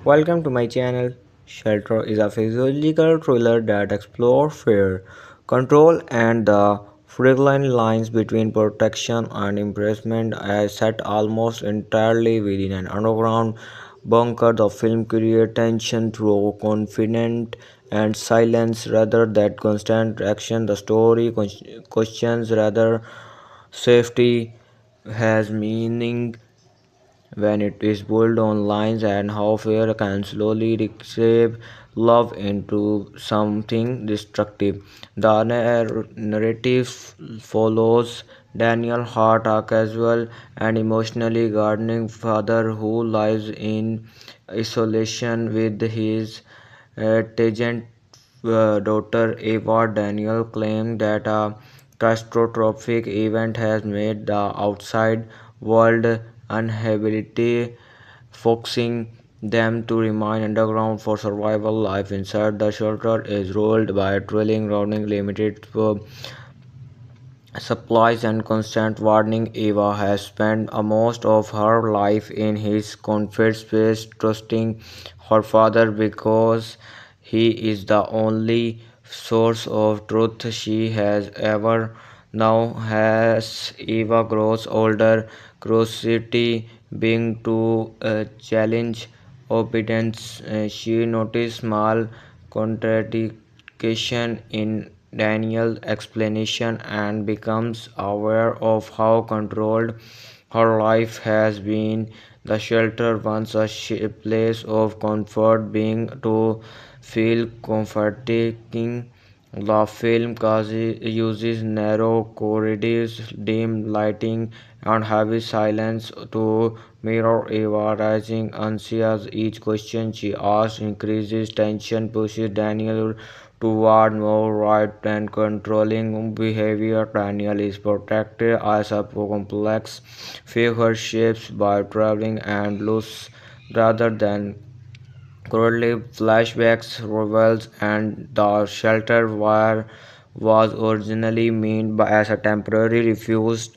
Welcome to my channel. Shelter is a physiological thriller that explores fear, control, and the fine lines between protection and imprisonment. Set almost entirely within an underground bunker. The film creates tension through confidence and silence rather than constant action. The story questions rather safety has meaning when it is built on lines and how fear can slowly reshape love into something destructive. The narrative follows Daniel Hart, a casual and emotionally gardening father who lives in isolation with his tangent daughter Eva. Daniel claimed that a catastrophic event has made the outside world uninhabitable, forcing them to remain underground for survival. Life inside the shelter is ruled by a thrilling, running limited supplies and constant warning. Eva has spent most of her life in his comfort space, trusting her father because he is the only source of truth she has ever known. As Eva grows older, curiosity being to challenge obedience, she noticed small contradiction in Daniel's explanation and becomes aware of how controlled her life has been. The shelter, once a place of comfort, being to feel comforting. The film uses narrow corridors, dim lighting, and heavy silence to mirror Eva rising anxious. Each question she asks increases tension, pushes Daniel toward more right and controlling behavior. Daniel is protected as a complex figure shaped by traveling and loss rather than currently flashbacks reveals and the shelter where was originally meant as a temporary refuge.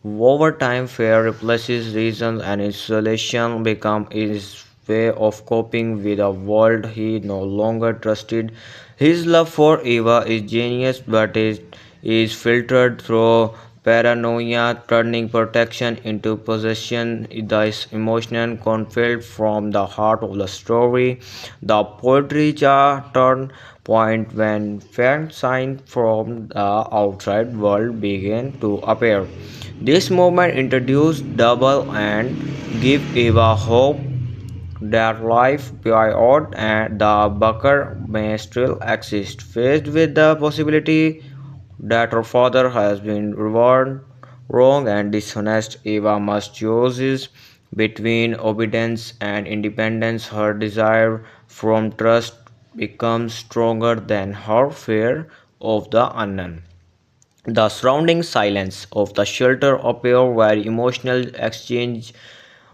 Over time, fear replaces reason and isolation become his way of coping with a world he no longer trusted. His love for Eva is genius, but it is filtered through paranoia, turning protection into possession. This emotional conflict from the heart of the story. The poetry turn point when faint signs from the outside world begin to appear. This movement introduced double and give Eva hope that life beyond and the bunker may still exist. Faced with the possibility that her father has been rewarded wrong and dishonest, Eva must choose between obedience and independence. Her desire from trust becomes stronger than her fear of the unknown. The surrounding silence of the shelter appear very emotional exchange,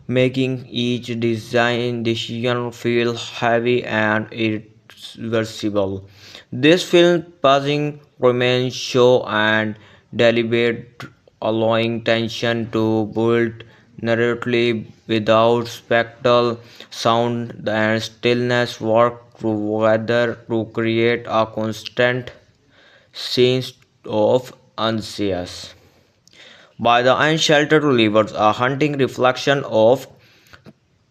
making each design decision feel heavy and irreversible. This film pausing remains show and deliberate, allowing tension to build narratively without spectacle. Sound and stillness work together to create a constant sense of anxious. By the end, Shelter delivers a haunting reflection of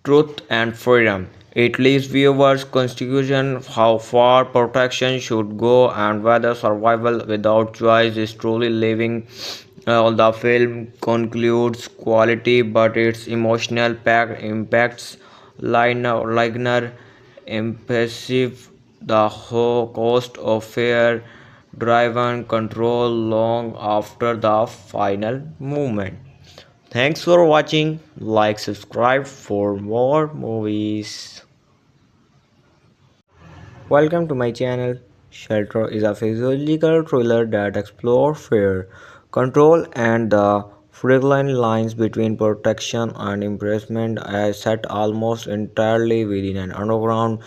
truth and freedom. It leaves viewers confusion how far protection should go and whether survival without choice is truly living. The film concludes quality, but its emotional impacts lighter, impressive. The whole cost of fear driven control long after the final movement. Thanks for watching. Like, subscribe for more movies. Welcome to my channel. Shelter is a physiological thriller that explores fear, control, and the fine lines between protection and imprisonment. Set almost entirely within an underground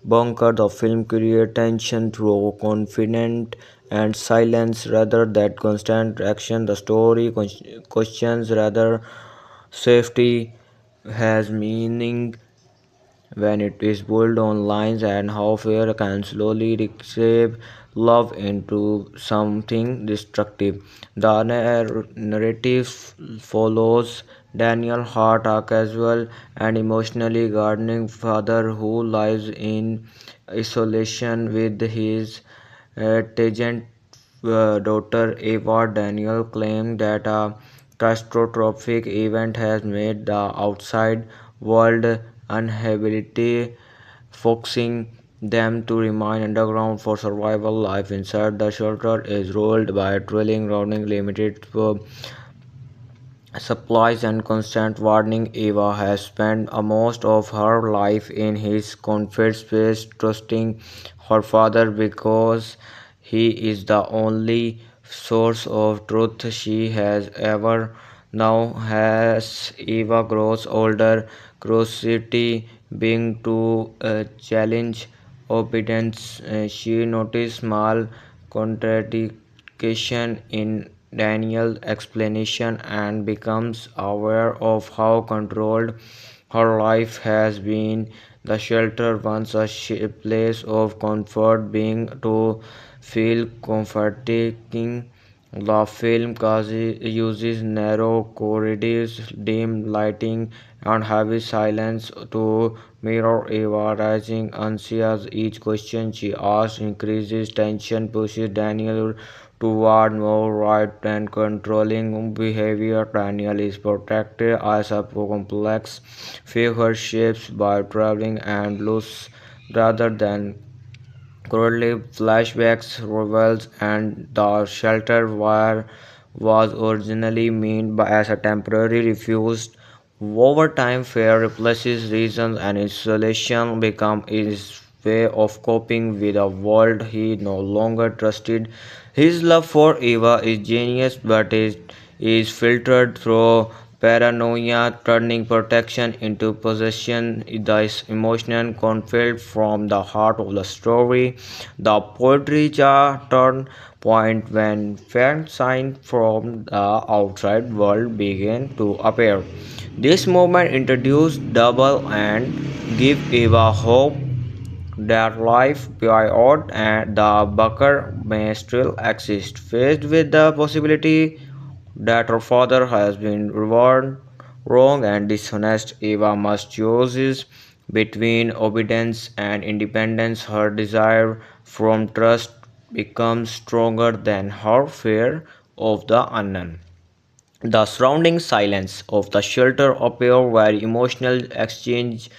bunker. The film creates tension through confidence and silence rather than constant action. The story questions rather safety has meaning when it is built on lines and how fear can slowly reshape love into something destructive. The narrative follows Daniel Hart, a casual and emotionally gardening father who lives in isolation with his tangent daughter Eva. Daniel claimed that a catastrophic event has made the outside world uninhabitable, forcing them to remain underground for survival. Life inside the shelter is ruled by drilling, running limited supplies and constant warning. Eva has spent most of her life in his comfort space, trusting her father because he is the only source of truth she has ever known. As Eva grows older, curiosity being to challenge obedience, she noticed small contradiction in Daniel's explanation and becomes aware of how controlled her life has been. The shelter, once a place of comfort, being to feel comforting. The film uses narrow corridors, dim lighting, and heavy silence to mirror Eva rising anxious. Each question she asks increases tension, pushes Daniel toward more right and controlling behavior. Daniel is protected as a complex figure shaped by traveling and loss rather than currently, flashbacks reveals and the shelter wire was originally meant as a temporary refuge. Over time, fear replaces reason and isolation become his way of coping with a world he no longer trusted. His love for Eva is genius, but it is filtered through paranoia, turning protection into possession. This emotional conflict from the heart of the story. The poetry turn point when faint signs from the outside world begin to appear. This movement introduced double and give Eva hope that life beyond and the bunker may still exist. Faced with the possibility that her father has been rewarded wrong and dishonest, Eva must choose between obedience and independence. Her desire from trust becomes stronger than her fear of the unknown. The surrounding silence of the shelter appear very emotional exchange,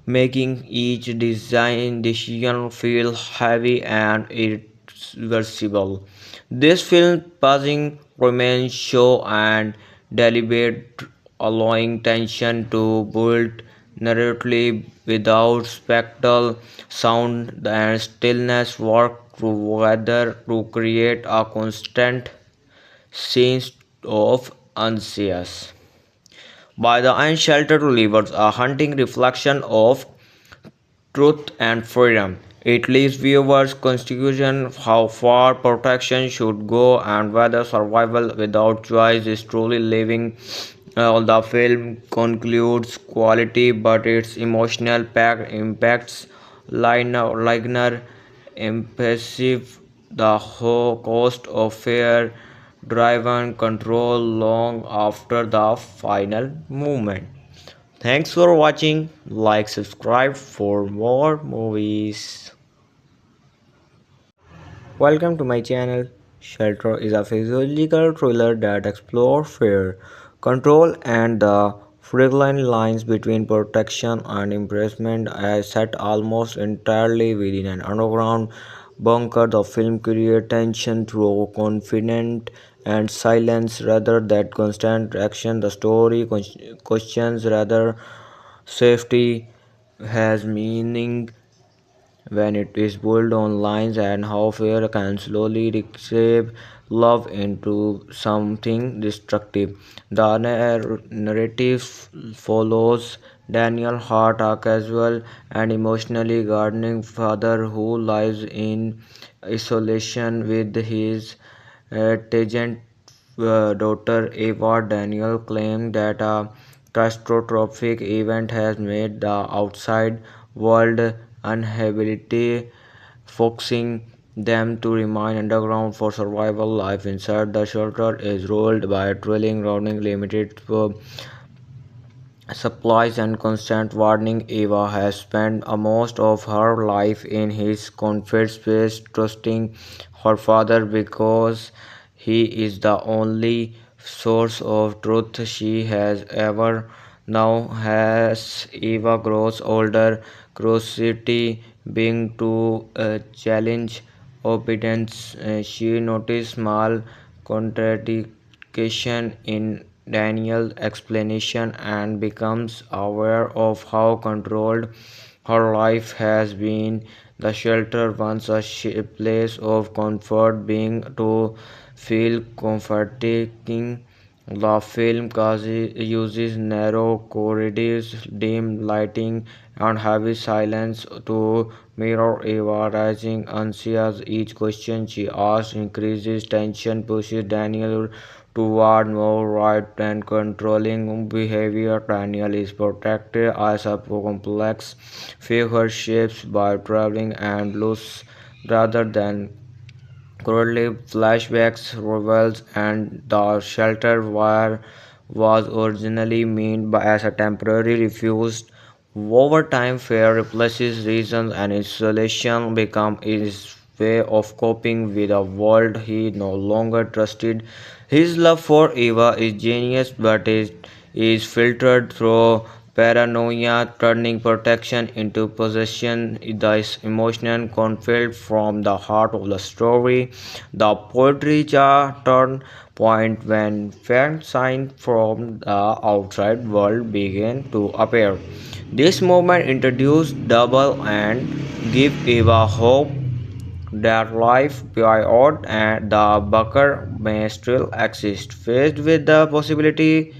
making each design decision feel heavy and irreversible. This film pausing remains show and deliberate, allowing tension to build narratively without spectacle. Sound and stillness work together to create a constant sense of unease. By the unsheltered delivers a haunting reflection of truth and freedom. It leaves viewers confusion how far protection should go and whether survival without choice is truly living. The film concludes quality, but its emotional pack impacts liner impressive. The whole cost of fear driven control long after the final movement. Thanks for watching. Like, subscribe for more movies. Welcome to my channel. Shelter is a physiological thriller that explores fear, control, and the fine lines between protection and imprisonment. As set almost entirely within an underground bunker, the film creates tension through confidence and silence rather than constant action. The story questions rather safety has meaning when it is built on lines and how fear can slowly reshape love into something destructive. The narrative follows Daniel Hart, a casual and emotionally gardening father who lives in isolation with his tangent daughter Eva. Daniel claimed that a catastrophic event has made the outside world uninhabitable, forcing them to remain underground for survival. Life inside the shelter is ruled by drilling, running limited supplies and constant warning. Eva has spent most of her life in his comfort space, trusting her father because he is the only source of truth she has ever known. As Eva grows older, curiosity being to challenge obedience, she noticed small contradictions in Daniel's explanation and becomes aware of how controlled her life has been. The shelter, once a place of comfort, being to feel comforting. The film uses narrow corridors, dim lighting, and heavy silence to mirror Eva rising anxious. Each question she asks increases tension, pushes Daniel toward more right and controlling behavior. Daniel is protected as a complex figure shaped by traveling and loss rather than currently flashbacks reveals and the shelter where was originally meant as a temporary refuge. Over time, fear replaces reason and isolation become his way of coping with a world he no longer trusted. His love for Eva is genius, but it is filtered through paranoia, turning protection into possession. This emotional conflict from the heart of the story. The poetry turn point when faint signs from the outside world begin to appear. This movement introduced double and give Eva hope that life beyond and the bunker may still exist. Faced with the possibility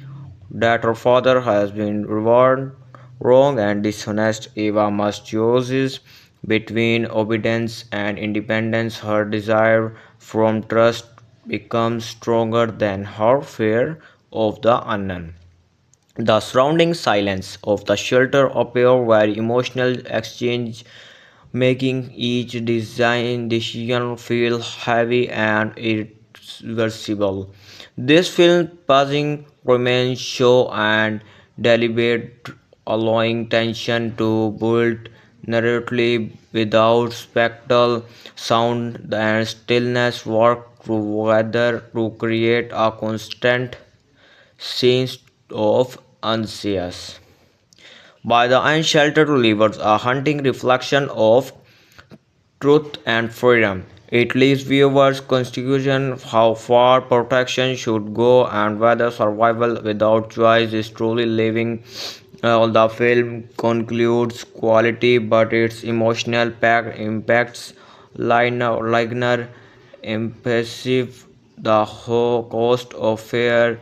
that her father has been rewarded, wrong and dishonest, Eva must choose between obedience and independence. Her desire from trust becomes stronger than her fear of the unknown. The surrounding silence of the shelter appear very emotional exchange, making each design decision feel heavy and irreversible. This film pausing remains show and deliberate, allowing tension to build narratively without spectacle. Sound and stillness work together to create a constant sense of anxious. By the end, Shelter delivers a haunting reflection of truth and freedom. It leaves viewers confusion how far protection should go and whether survival without choice is truly living. The film concludes quality, but its emotional impacts linger impressive. The whole cost of fear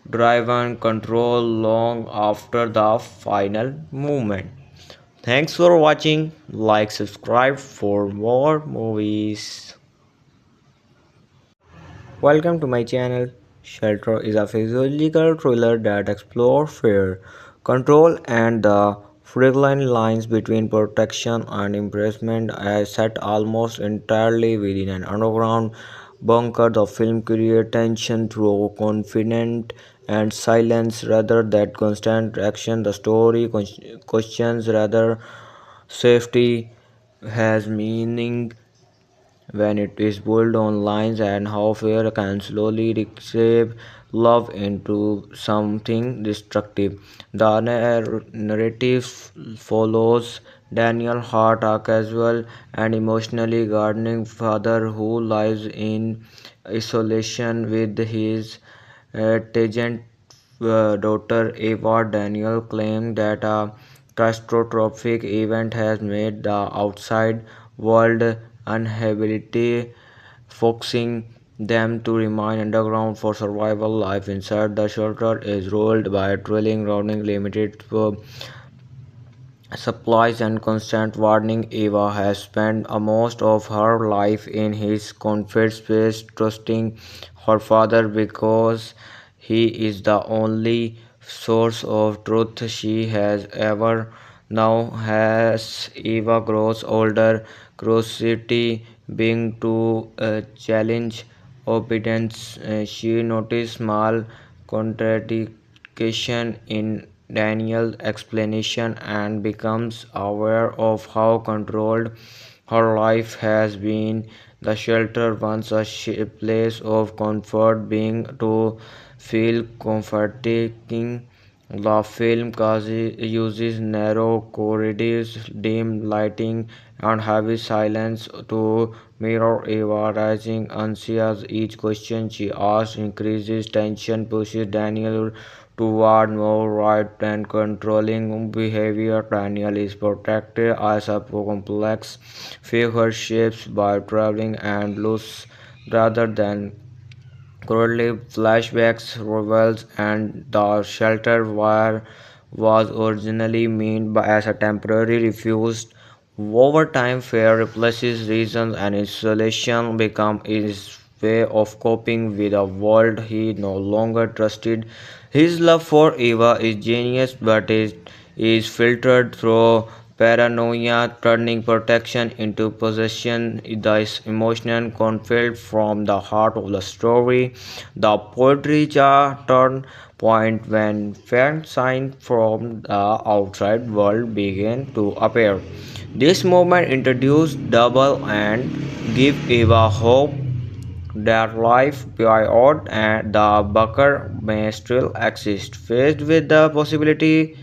driven control long after the final movement. Thanks for watching. Like, subscribe for more movies. Welcome to my channel. Shelter is a physiological thriller that explores fear, control, and the fine lines between protection and imprisonment. As set almost entirely within an underground bunker, the film creates tension through confidence and silence rather than constant action. The story questions rather safety has meaning when it is built on lines and how fear can slowly reshape love into something destructive. The narrative follows Daniel Hart, a casual and emotionally gardening father who lives in isolation with his tangent daughter Eva. Daniel claimed that a catastrophic event has made the outside world uninhabitable, forcing them to remain underground for survival. Life inside the shelter is ruled by drilling, running limited supplies and constant warning. Eva has spent most of her life in his comfort space, trusting her father because he is the only source of truth she has ever known. As Eva grows older, curiosity being to challenge obedience, she notices small contradiction in Daniel's explanation and becomes aware of how controlled her life has been. The shelter once a place of comfort being to feel comforting. The film uses narrow corridors, dim lighting, and heavy silence to mirror Eva rising anxious. Each question she asks increases tension, pushes Daniel toward more right and controlling behavior. Daniel is protected as a complex figure shaped by traveling and loss rather than currently flashbacks reveals and the shelter where was originally meant as a temporary refuge. Over time, fear replaces reason and isolation become his way of coping with a world he no longer trusted. His love for Eva is genius, but it is filtered through paranoia, turning protection into possession. The emotional conflict from the heart of the story. The poetry turn point when faint signs from the outside world begin to appear. This movement introduced double and give Eva hope that life beyond and the Bucker may still exist. Faced with the possibility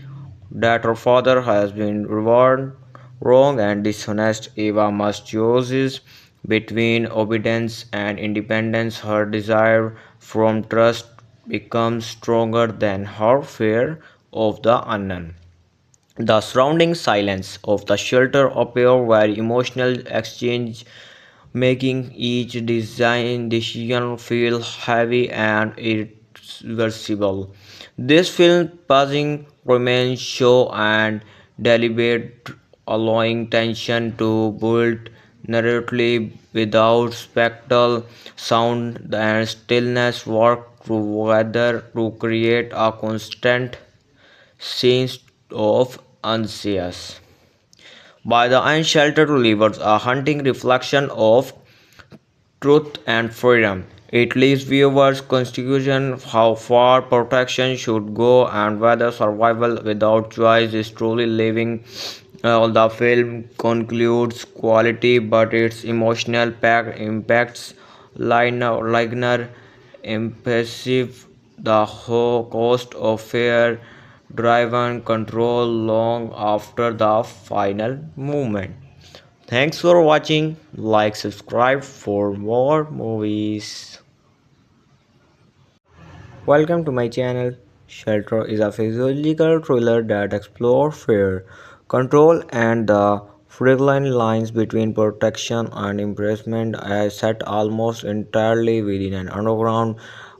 that her father has been rewarded wrong and dishonest, Eva must choose between obedience and independence. Her desire from trust becomes stronger than her fear of the unknown. The surrounding silence of the shelter appear very emotional exchange, making each design decision feel heavy and irreversible. This film pausing remains show and deliberate, allowing tension to build narratively without spectacle. Sound and stillness work together to create a constant sense of anxious. By the end, Shelter delivers a haunting reflection of truth and freedom. It leaves viewers confusion how far protection should go and whether survival without choice is truly living. The film concludes quality, but its emotional pack impacts liner impressive. The whole cost of fear driven control long after the final movement. Thanks for watching. Like, subscribe for more movies. Welcome to my channel. Shelter is a physiological thriller that explores fear, control, and the fragile lines between protection and imprisonment. Set almost entirely within an underground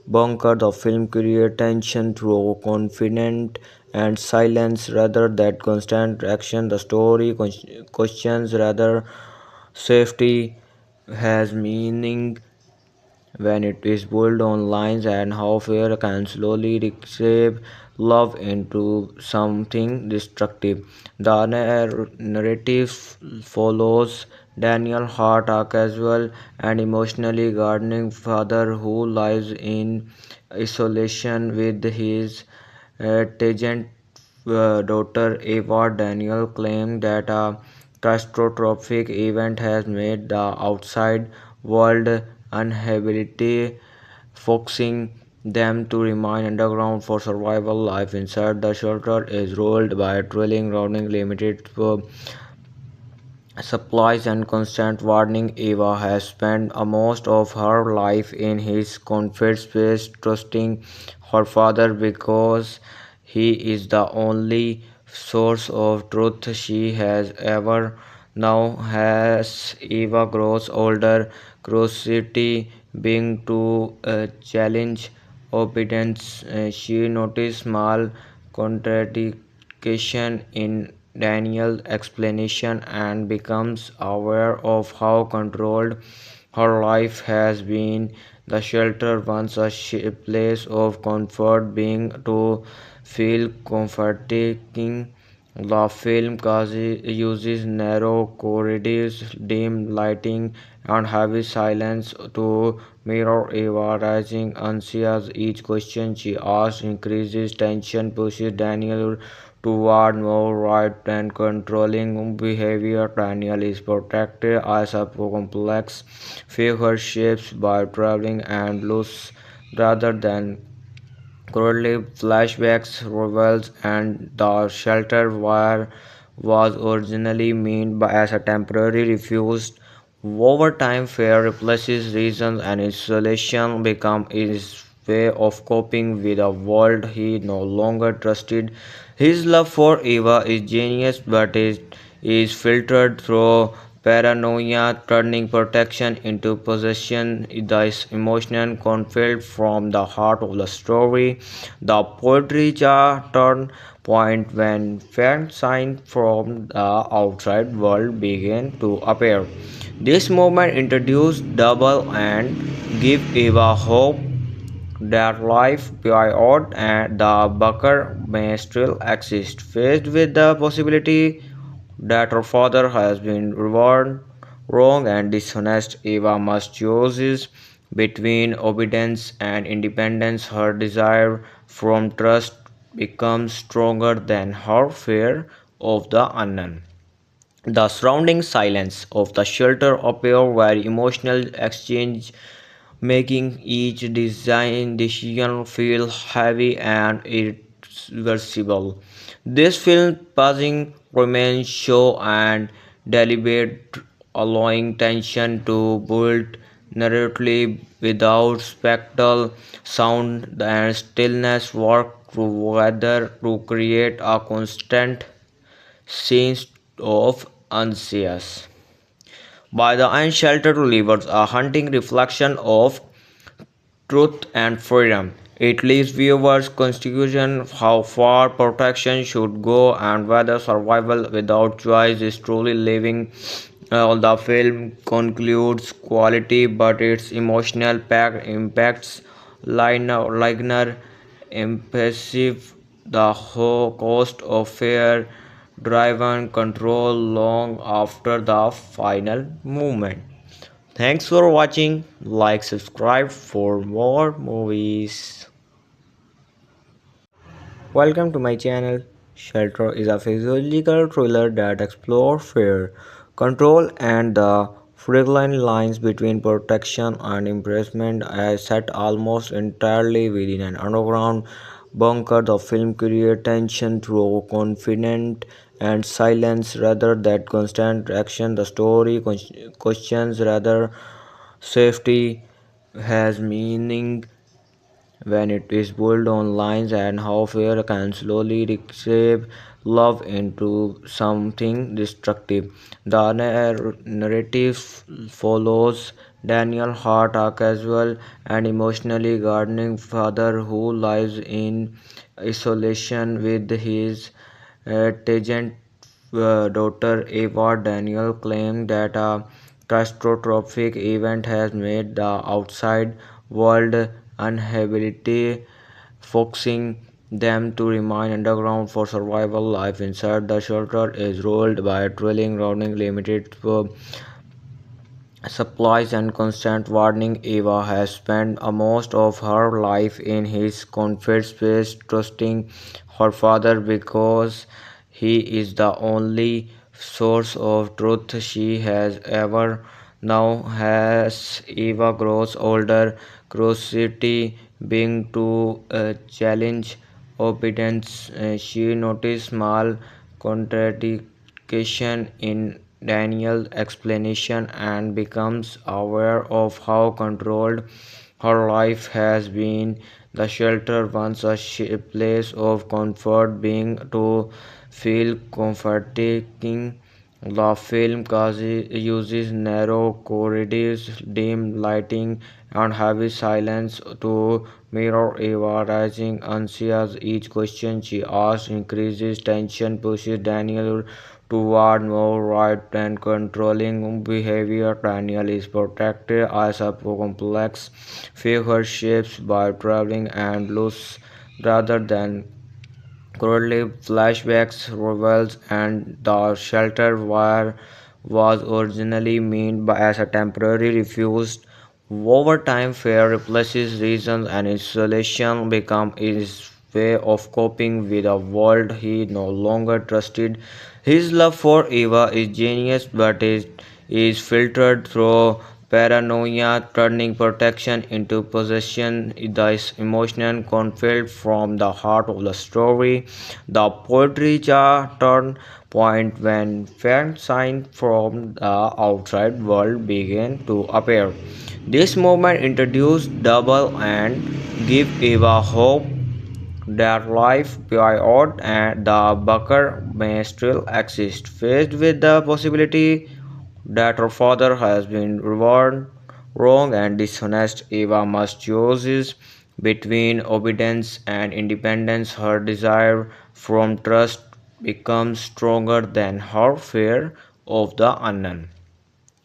bunker, the film creates tension through confidence and silence rather than constant action. The story questions rather safety has meaning when it is built on lines and how fear can slowly reshape love into something destructive. The narrative follows Daniel Hart, a casual and emotionally guarding father who lives in isolation with his tangent daughter Eva. Daniel claimed that a catastrophic event has made the outside world uninhabitable, forcing them to remain underground for survival. Life inside the shelter is ruled by a thrilling, running limited supplies and constant warning. Eva has spent most of her life in his comfort space, trusting her father because he is the only source of truth she has ever known. As Eva grows older, curiosity being to challenge obedience, she notices small contradiction in Daniel's explanation and becomes aware of how controlled her life has been. the shelter once a place of comfort being to feel comforting. The film uses narrow corridors, dim lighting, and heavy silence to mirror Eva rising anxious. Each question she asks increases tension, pushes Daniel toward more right and controlling behavior. Daniel is protected as a complex figure shaped by traveling and loss rather than currently, flashbacks reveals and the shelter wire was originally meant as a temporary refuge. Over time, fear replaces reason and isolation become his way of coping with a world he no longer trusted. His love for Eva is genius, but it is filtered through paranoia, turning protection into possession. This emotional conflict from the heart of the story. The poetry turn point when faint signs from the outside world begin to appear. This movement introduced double and give Eva hope that life beyond and the Bucker may still exist. Faced with the possibility that her father has been rewarded, wrong and dishonest, Eva must choose between obedience and independence. Her desire from trust becomes stronger than her fear of the unknown. The surrounding silence of the shelter appear very emotional exchange, making each design decision feel heavy and irreversible. This film pausing remains show and deliberate, allowing tension to build narratively without spectacle. Sound and stillness work together to create a constant sense of unease. By the unsheltered delivers a haunting reflection of truth and freedom. It leaves viewers confusion how far protection should go and whether survival without choice is truly living. The film concludes quality, but its emotional pack impacts liner impressive. The whole cost of fear driven control long after the final movement. Thanks for watching. Like, subscribe for more movies. Welcome to my channel. Shelter is a physiological thriller that explores fear, control, and the fine lines between protection and imprisonment. As set almost entirely within an underground bunker, the film creates tension through confidence and silence rather than constant action. The story questions rather safety has meaning when it is built on lines and how fear can slowly reshape love into something destructive. The narrative follows Daniel Hart, a casual and emotionally gardening father who lives in isolation with his tangent daughter Eva. Daniel claimed that a catastrophic event has made the outside world uninhabitable, forcing them to remain underground for survival. Life inside the shelter is ruled by drilling, running limited supplies and constant warning. Eva has spent most of her life in his comfort space, trusting her father because he is the only source of truth she has ever known. As Eva grows older, curiosity being to challenge obedience, she noticed small contradiction in Daniel's explanation and becomes aware of how controlled her life has been. The shelter once a place of comfort being to feel comforting. The film uses narrow corridors, dim lighting, and heavy silence to mirror Eva rising anxious. Each question she asks increases tension, pushes Daniel toward more right and controlling behavior. Daniel is protected as a complex figure shaped by traveling and loss rather than currently flashbacks reveals and the shelter wire was originally meant as a temporary refuge. Over time, fear replaces reason and isolation become his way of coping with a world he no longer trusted. His love for Eva is genius, but it is filtered through paranoia, turning protection into possession. This emotional conflict from the heart of the story. The poetry turn point when faint signs from the outside world begin to appear. This movement introduced double and give Eva hope that life beyond and the bunker may still exist. Faced with the possibility that her father has been rewarded wrong and dishonest, Eva must choose between obedience and independence. Her desire from trust becomes stronger than her fear of the unknown.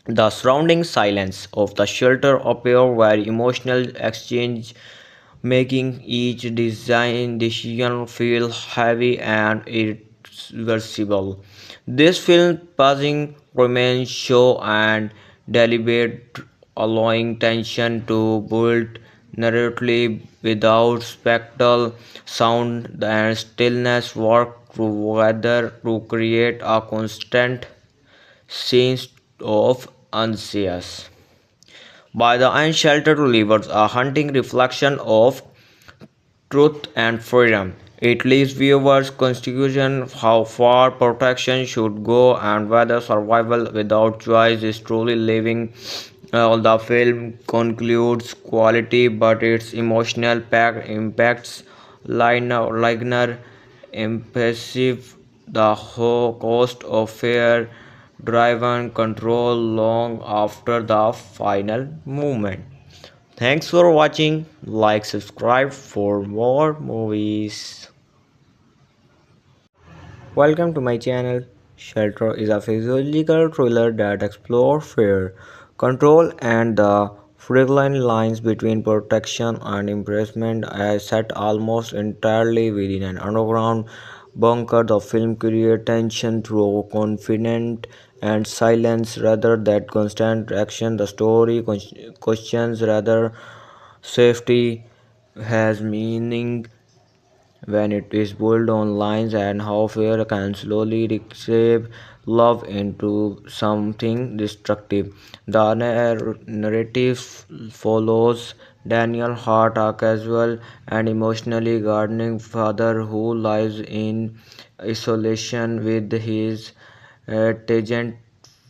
The surrounding silence of the shelter appear very emotional exchange, making each design decision feel heavy and irreversible. This film pausing remains show and deliberate, allowing tension to build narratively without spectacle. Sound and stillness work together to create a constant sense of anxious. By the end, Shelter delivers a haunting reflection of truth and freedom. It leaves viewers confusion how far protection should go and whether survival without choice is truly living. The film concludes quality, but its emotional impacts lighter, impressive. The whole cost of fear driven control long after the final movement. Thanks for watching. Like, subscribe for more movies. Welcome to my channel. Shelter is a physiological thriller that explores fear, control, and the fine lines between protection and imprisonment. Set almost entirely within an underground bunker, the film creates tension through confidence and silence rather than constant action. The story questions rather safety has meaning when it is built on lines and how fear can slowly reshape love into something destructive. The narrative follows Daniel Hart, a casual and emotionally gardening father who lives in isolation with his tangent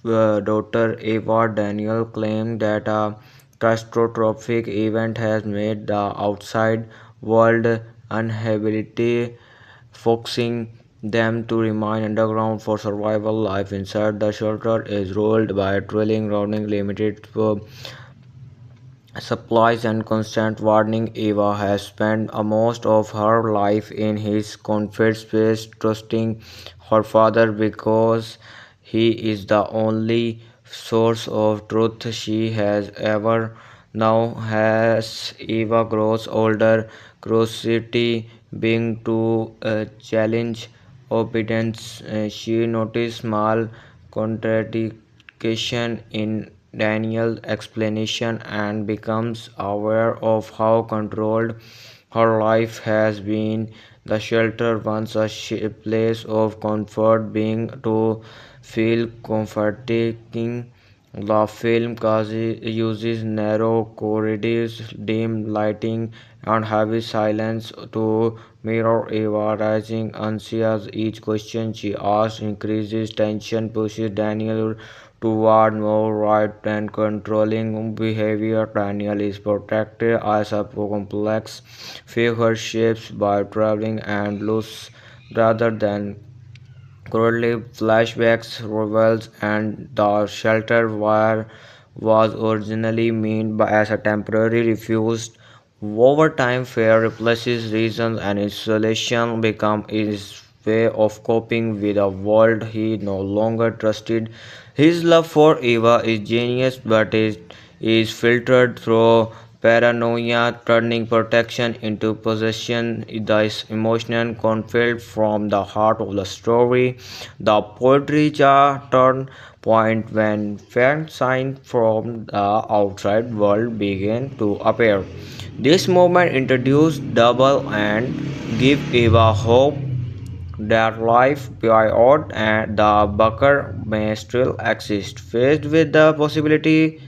daughter Eva. Daniel claimed that a catastrophic event has made the outside world uninhabitable, forcing them to remain underground for survival. Life inside the shelter is ruled by thrilling, running limited supplies and constant warning. Eva has spent most of her life in his comfort space, trusting her father because he is the only source of truth she has ever known. As Eva grows older, curiosity being to challenge obedience, she noticed small contradiction in Daniel's explanation and becomes aware of how controlled her life has been. The shelter once a place of comfort being to feel comforting. The film uses narrow corridors, dim lighting, and heavy silence to mirror Eva rising anxious. Each question she asks increases tension, pushes Daniel toward more right and controlling behavior. Daniel is protected as a complex figure shaped by traveling and loss rather than currently flashbacks reveals and the shelter wire was originally meant as a temporary refuge. Over time, fear replaces reason and isolation become his way of coping with a world he no longer trusted. His love for Eva is genius, but it is filtered through paranoia, turning protection into possession. The emotional conflict from the heart of the story. The poetry turn point when faint signs from the outside world begin to appear. This movement introduced double and give Eva hope that life beyond and the Bucker may still exist. Faced with the possibility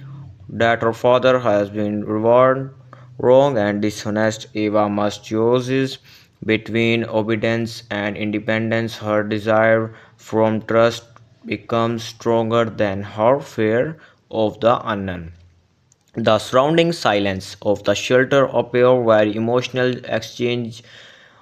that her father has been rewarded wrong and dishonest, Eva must choose between obedience and independence. Her desire from trust becomes stronger than her fear of the unknown. The surrounding silence of the shelter appear very emotional exchange,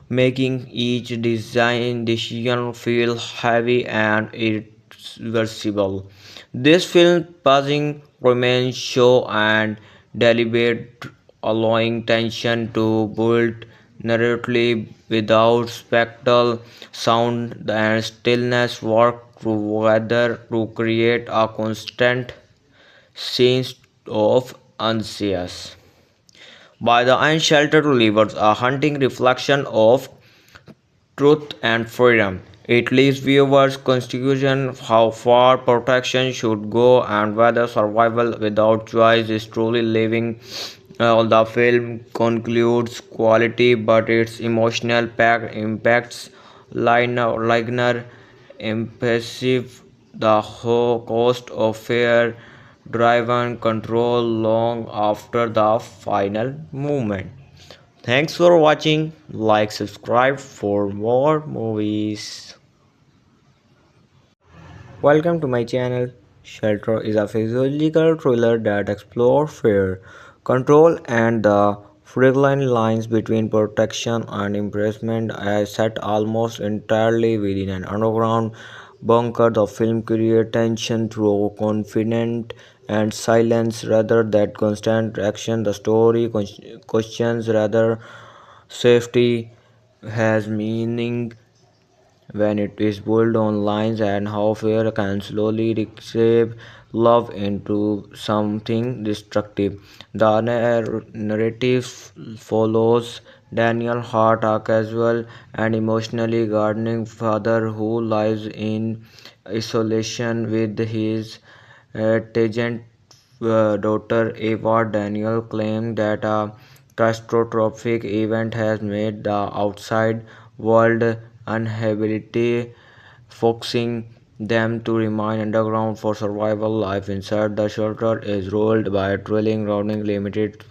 making each design decision feel heavy and irreversible. This film pausing remains show and deliberate, allowing tension to build narratively without spectacle. Sound and stillness work together to create a constant sense of anxious. By the end, Shelter delivers a haunting reflection of truth and freedom. It leaves viewers confusion how far protection should go and whether survival without choice is truly living. The film concludes quality, but its emotional pack impacts lighter, impressive. The whole cost of fear driven control long after the final movement. Thanks for watching. Like, subscribe for more movies. Welcome to my channel. Shelter is a physiological thriller that explores fear, control, and the fragile lines between protection and imprisonment. Set almost entirely within an underground bunker, the film creates tension through confidence and silence rather than constant action. The story questions rather safety has meaning when it is built on lines and how fear can slowly reshape love into something destructive. The narrative follows Daniel Hart, a casual and emotionally guarding father who lives in isolation with his tangent daughter Eva. Daniel claimed that a catastrophic event has made the outside world uninhabitable, forcing them to remain underground for survival. Life inside the shelter is ruled by a thrilling, running limited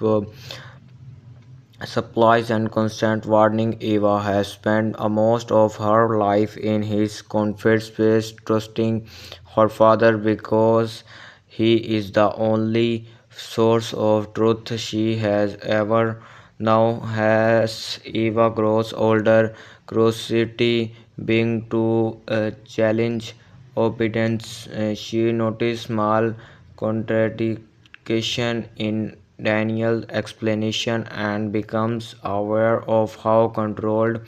supplies and constant warning. Eva has spent most of her life in his comfort space, trusting her father because he is the only source of truth she has ever known. As Eva grows older, curiosity being to challenge obedience, she noticed small contradiction in Daniel's explanation and becomes aware of how controlled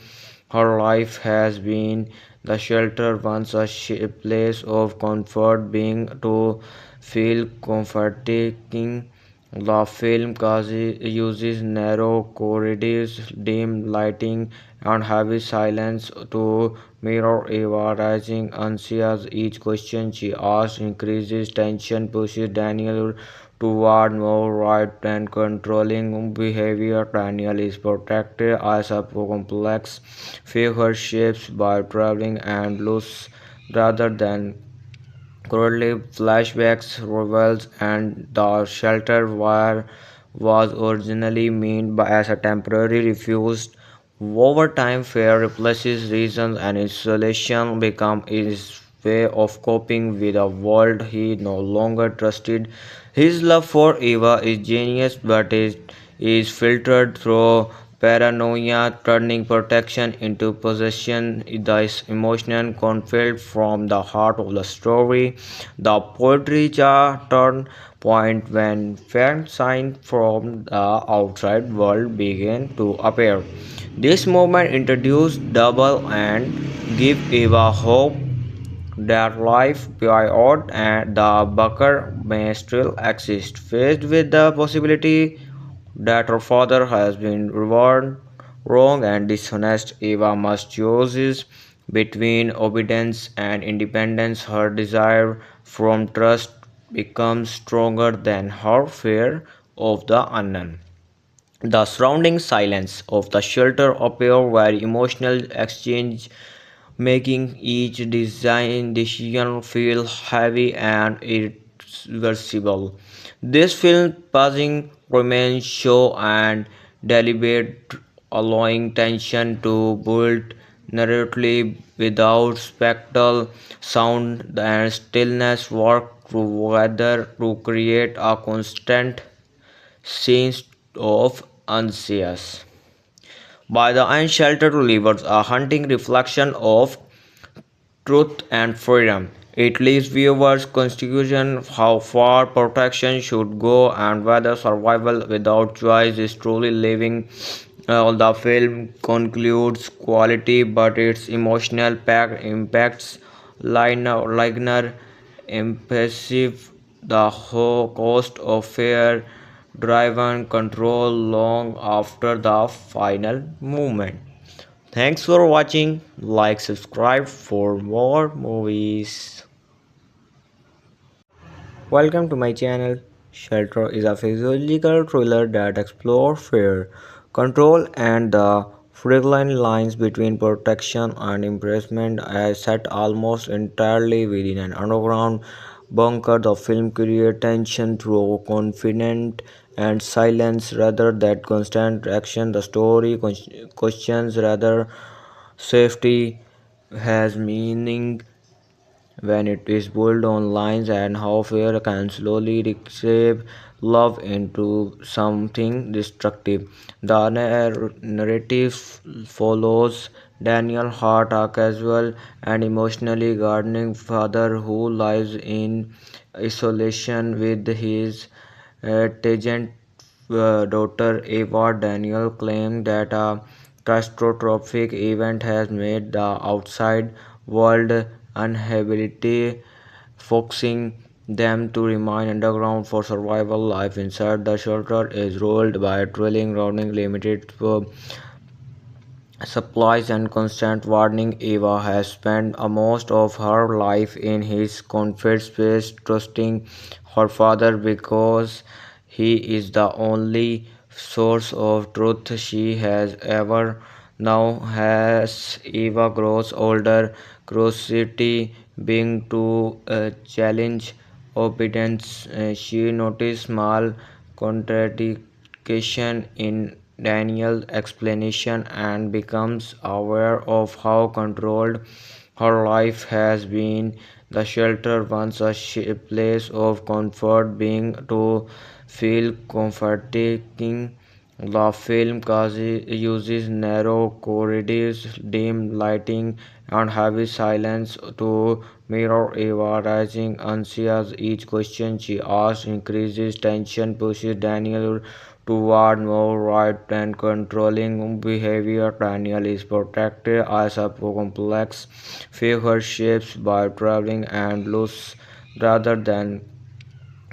her life has been. The shelter once a place of comfort being to feel comforting. The film uses narrow corridors, dim lighting, and heavy silence to mirror Eva rising anxious. Each question she asks increases tension, pushes Daniel toward more right and controlling behavior. Daniel is protected as a complex figure shaped by traveling and loss rather than currently, flashbacks reveals and the shelter wire was originally meant as a temporary refuge. Over time, fear replaces reason and isolation become his way of coping with a world he no longer trusted. His love for Eva is genius, but it is filtered through paranoia, turning protection into possession. The emotional conflict from the heart of the story. The poetry turn point when faint signs from the outside world began to appear. This movement introduced double and give Eva hope that life beyond and the bunker may still exist. Faced with the possibility that her father has been rewarded wrong and dishonest, Eva must choose between obedience and independence. Her desire from trust becomes stronger than her fear of the unknown. The surrounding silence of the shelter appear very emotional exchange, making each design decision feel heavy and irreversible. This film pausing remains show and deliberate, allowing tension to build narratively without spectacle. Sound and stillness work together to create a constant sense of anxious. By the unsheltered delivers a haunting reflection of truth and freedom. It leaves viewers confusion how far protection should go and whether survival without choice is truly living. The film concludes quality, but its emotional pack impacts liner impressive the whole cost of fear driven control long after the final movement. Thanks for watching. Like, subscribe for more movies. Welcome to my channel. Shelter is a physiological thriller that explores fear, control, and the fine lines between protection and imprisonment. As set almost entirely within an underground bunker, the film creates tension through confidence and silence rather than constant action. The story questions rather safety has meaning when it is built on lines and how fear can slowly reshape love into something destructive. The narrative follows Daniel Hart, a casual and emotionally gardening father who lives in isolation with his tangent daughter Eva. Daniel claimed that a catastrophic event has made the outside world uninhabitable, forcing them to remain underground for survival. Life inside the shelter is ruled by drilling, running limited supplies and constant warning. Eva has spent most of her life in his comfort space, trusting her father because he is the only source of truth she has ever known. As Eva grows older, curiosity being to challenge obedience, she noticed small contradiction in Daniel's explanation and becomes aware of how controlled her life has been. The shelter once a place of comfort being to feel comforting. The film uses narrow corridors, dim lighting, and heavy silence to mirror Eva rising anxious. Each question she asks increases tension, pushes Daniel toward more right and controlling behavior. Daniel is protected as a complex figure shaped by traveling and loss rather than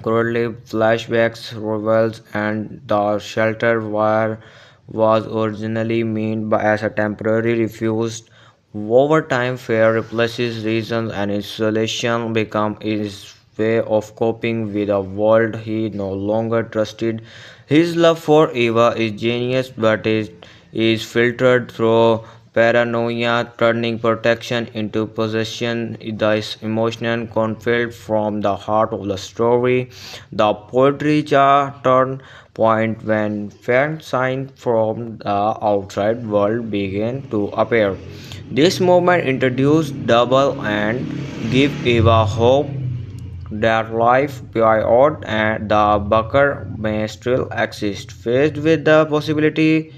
currently flashbacks reveals and the shelter where was originally meant as a temporary refuge. Over time, fear replaces reason and isolation become his way of coping with a world he no longer trusted. His love for Eva is genius, but it is filtered through paranoia, turning protection into possession. This emotional conflict from the heart of the story. The poetry turn point when faint signs from the outside world begin to appear. This movement introduced double and give Eva hope that life beyond and the bunker may still exist. Faced with the possibility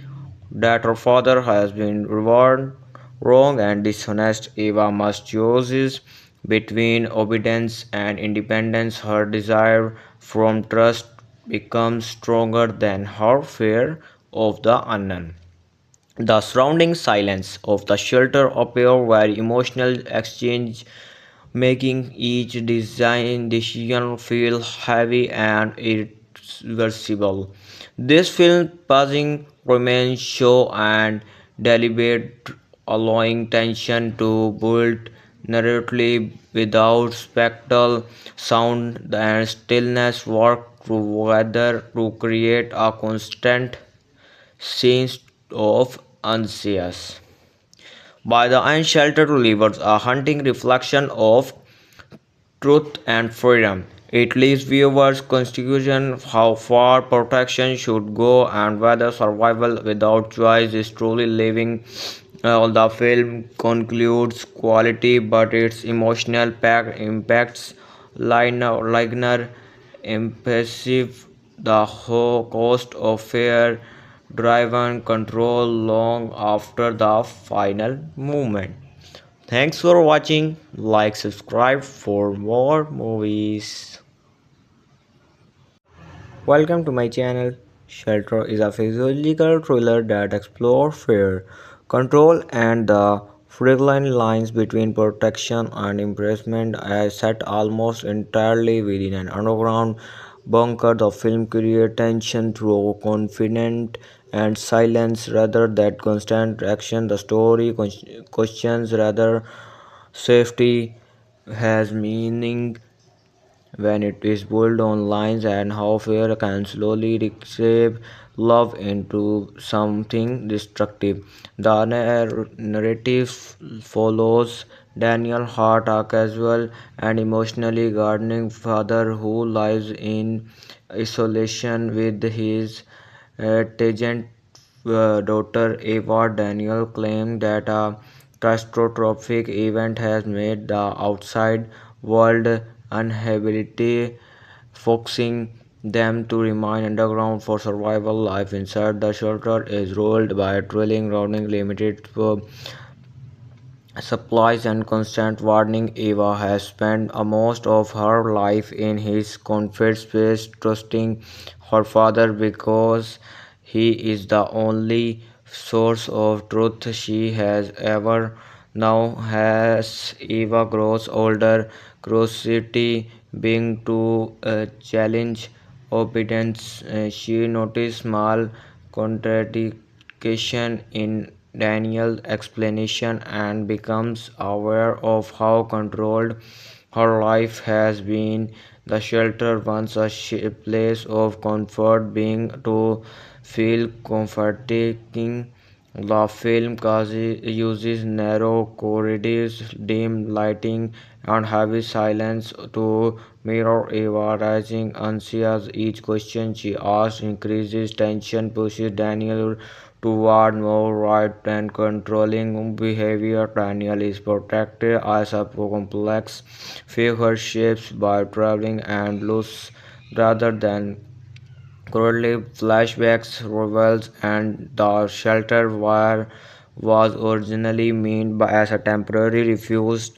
that her father has been rewarded wrong and dishonest, Eva must choose between obedience and independence. Her desire from trust becomes stronger than her fear of the unknown. The surrounding silence of the shelter appear very emotional exchange, making each design decision feel heavy and irreversible. This film pausing remains show and deliberate, allowing tension to build narratively without spectacle. Sound and stillness work together to create a constant sense of anxious. By the end, Shelter delivers a haunting reflection of truth and freedom. It leaves viewers confusion how far protection should go and whether survival without choice is truly living. The film concludes quality, but its emotional impacts lighter, impressive. The whole cost of fear driven control long after the final movement. Thanks for watching. Like, subscribe for more movies. Welcome to my channel. Shelter is a physiological thriller that explores fear, control, and the fine lines between protection and imprisonment. Set almost entirely within an underground bunker, the film creates tension through confidence and silence rather than constant action. The story questions rather safety has meaning when it is built on lines and how fear can slowly reshape love into something destructive. The narrative follows Daniel Hart, a casual and emotionally gardening father who lives in isolation with his tangent daughter Eva. Daniel claimed that a catastrophic event has made the outside world uninhabitable, forcing them to remain underground for survival. Life inside the shelter is ruled by thrilling, running limited supplies and constant warning. Eva has spent most of her life in his comfort space, trusting her father because he is the only source of truth she has ever known. As Eva grows older, curiosity being to challenge obedience, she noticed small contradiction in Daniel's explanation and becomes aware of how controlled her life has been. The shelter once a place of comfort being to feel comforting. The film uses narrow corridors, dim lighting, and heavy silence to mirror Eva rising anxious. Each question she asks increases tension, pushes Daniel toward more right and controlling behavior. Daniel is protected as a complex figure shaped by traveling and loss rather than currently, flashbacks reveals and the shelter wire was originally meant as a temporary refuge.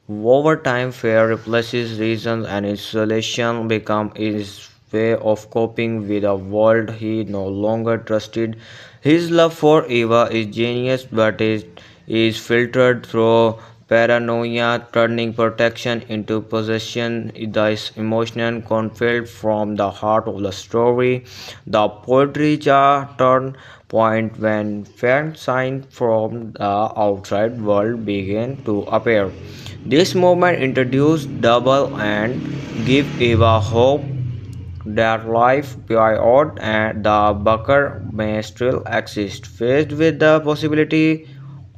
Over time, fear replaces reason and isolation become his way of coping with a world he no longer trusted. His love for Eva is genius, but it is filtered through paranoia, turning protection into possession. This emotional conflict from the heart of the story. The poetry turn point when faint signs from the outside world begin to appear. This movement introduced double and give Eva hope that life beyond and the bunker may still exist. Faced with the possibility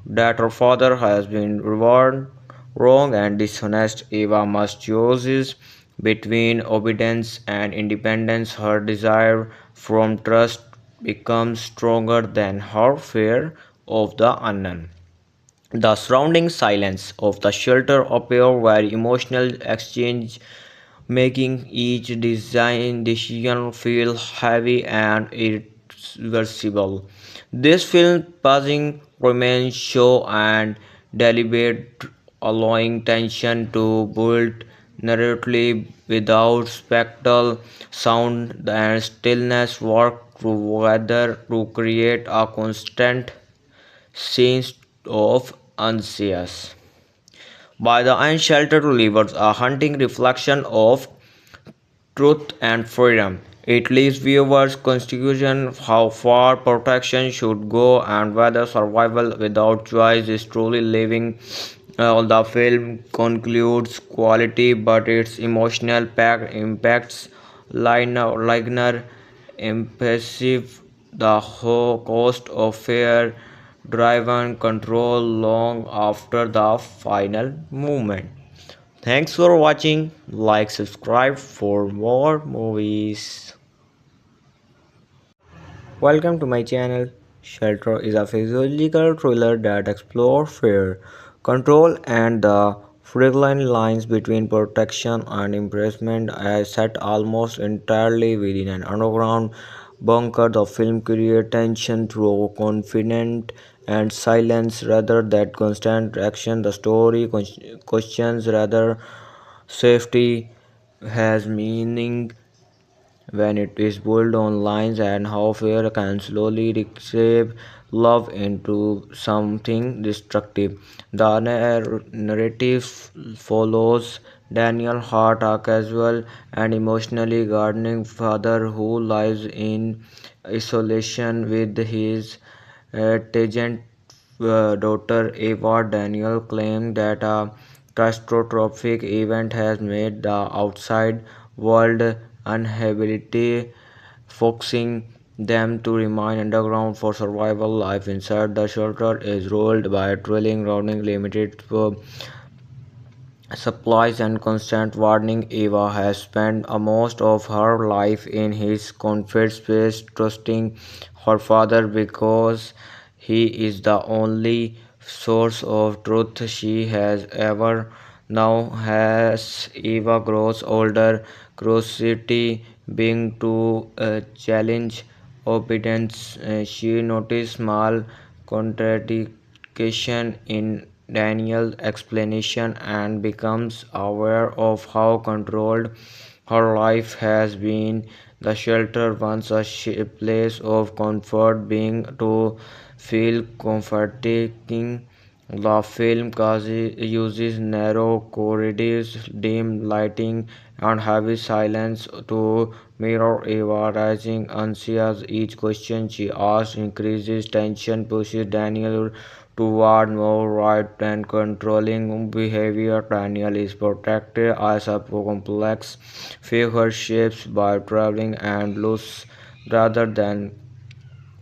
that her father has been rewarded wrong and dishonest, Eva must choose between obedience and independence. Her desire from trust becomes stronger than her fear of the unknown. The surrounding silence of the shelter appear very emotional exchange, making each design decision feel heavy and irreversible. This film pausing remains show and deliberate, allowing tension to build narratively without spectacle, sound, and stillness work together to create a constant sense of unease. By the unsheltered rivers, a hunting reflection of truth and freedom. It leaves viewers confusion how far protection should go and whether survival without choice is truly living. The film concludes quality, but its emotional impacts liner impressive. The whole cost of fear driven control long after the final movement. Thanks for watching. Like, subscribe for more movies. Welcome to my channel. Shelter is a physiological thriller that explores fear, control, and the fine lines between protection and imprisonment. As set almost entirely within an underground bunker, the film creates tension through confidence and silence rather than constant action. The story questions rather safety has meaning when it is built on lines and how fear can slowly reshape love into something destructive. The narrative follows Daniel Hart, a casual and emotionally guarding father who lives in isolation with his tangent daughter Eva. Daniel claimed that a catastrophic event has made the outside world uninhabitable, forcing them to remain underground for survival. Life inside the shelter is ruled by thrilling, running limited supplies and constant warning. Eva has spent most of her life in his comfort space, trusting her father because he is the only source of truth she has ever known. As Eva grows older, curiosity being to challenge obedience, she noticed small contradiction in Daniel's explanation and becomes aware of how controlled her life has been. The shelter once a place of comfort being to feel comforting. The film uses narrow corridors, dim lighting, and heavy silence to mirror Eva rising anxious. Each question she asks increases tension, pushes Daniel toward more right and controlling behavior. Daniel is protected as a complex figure shaped by traveling and loss rather than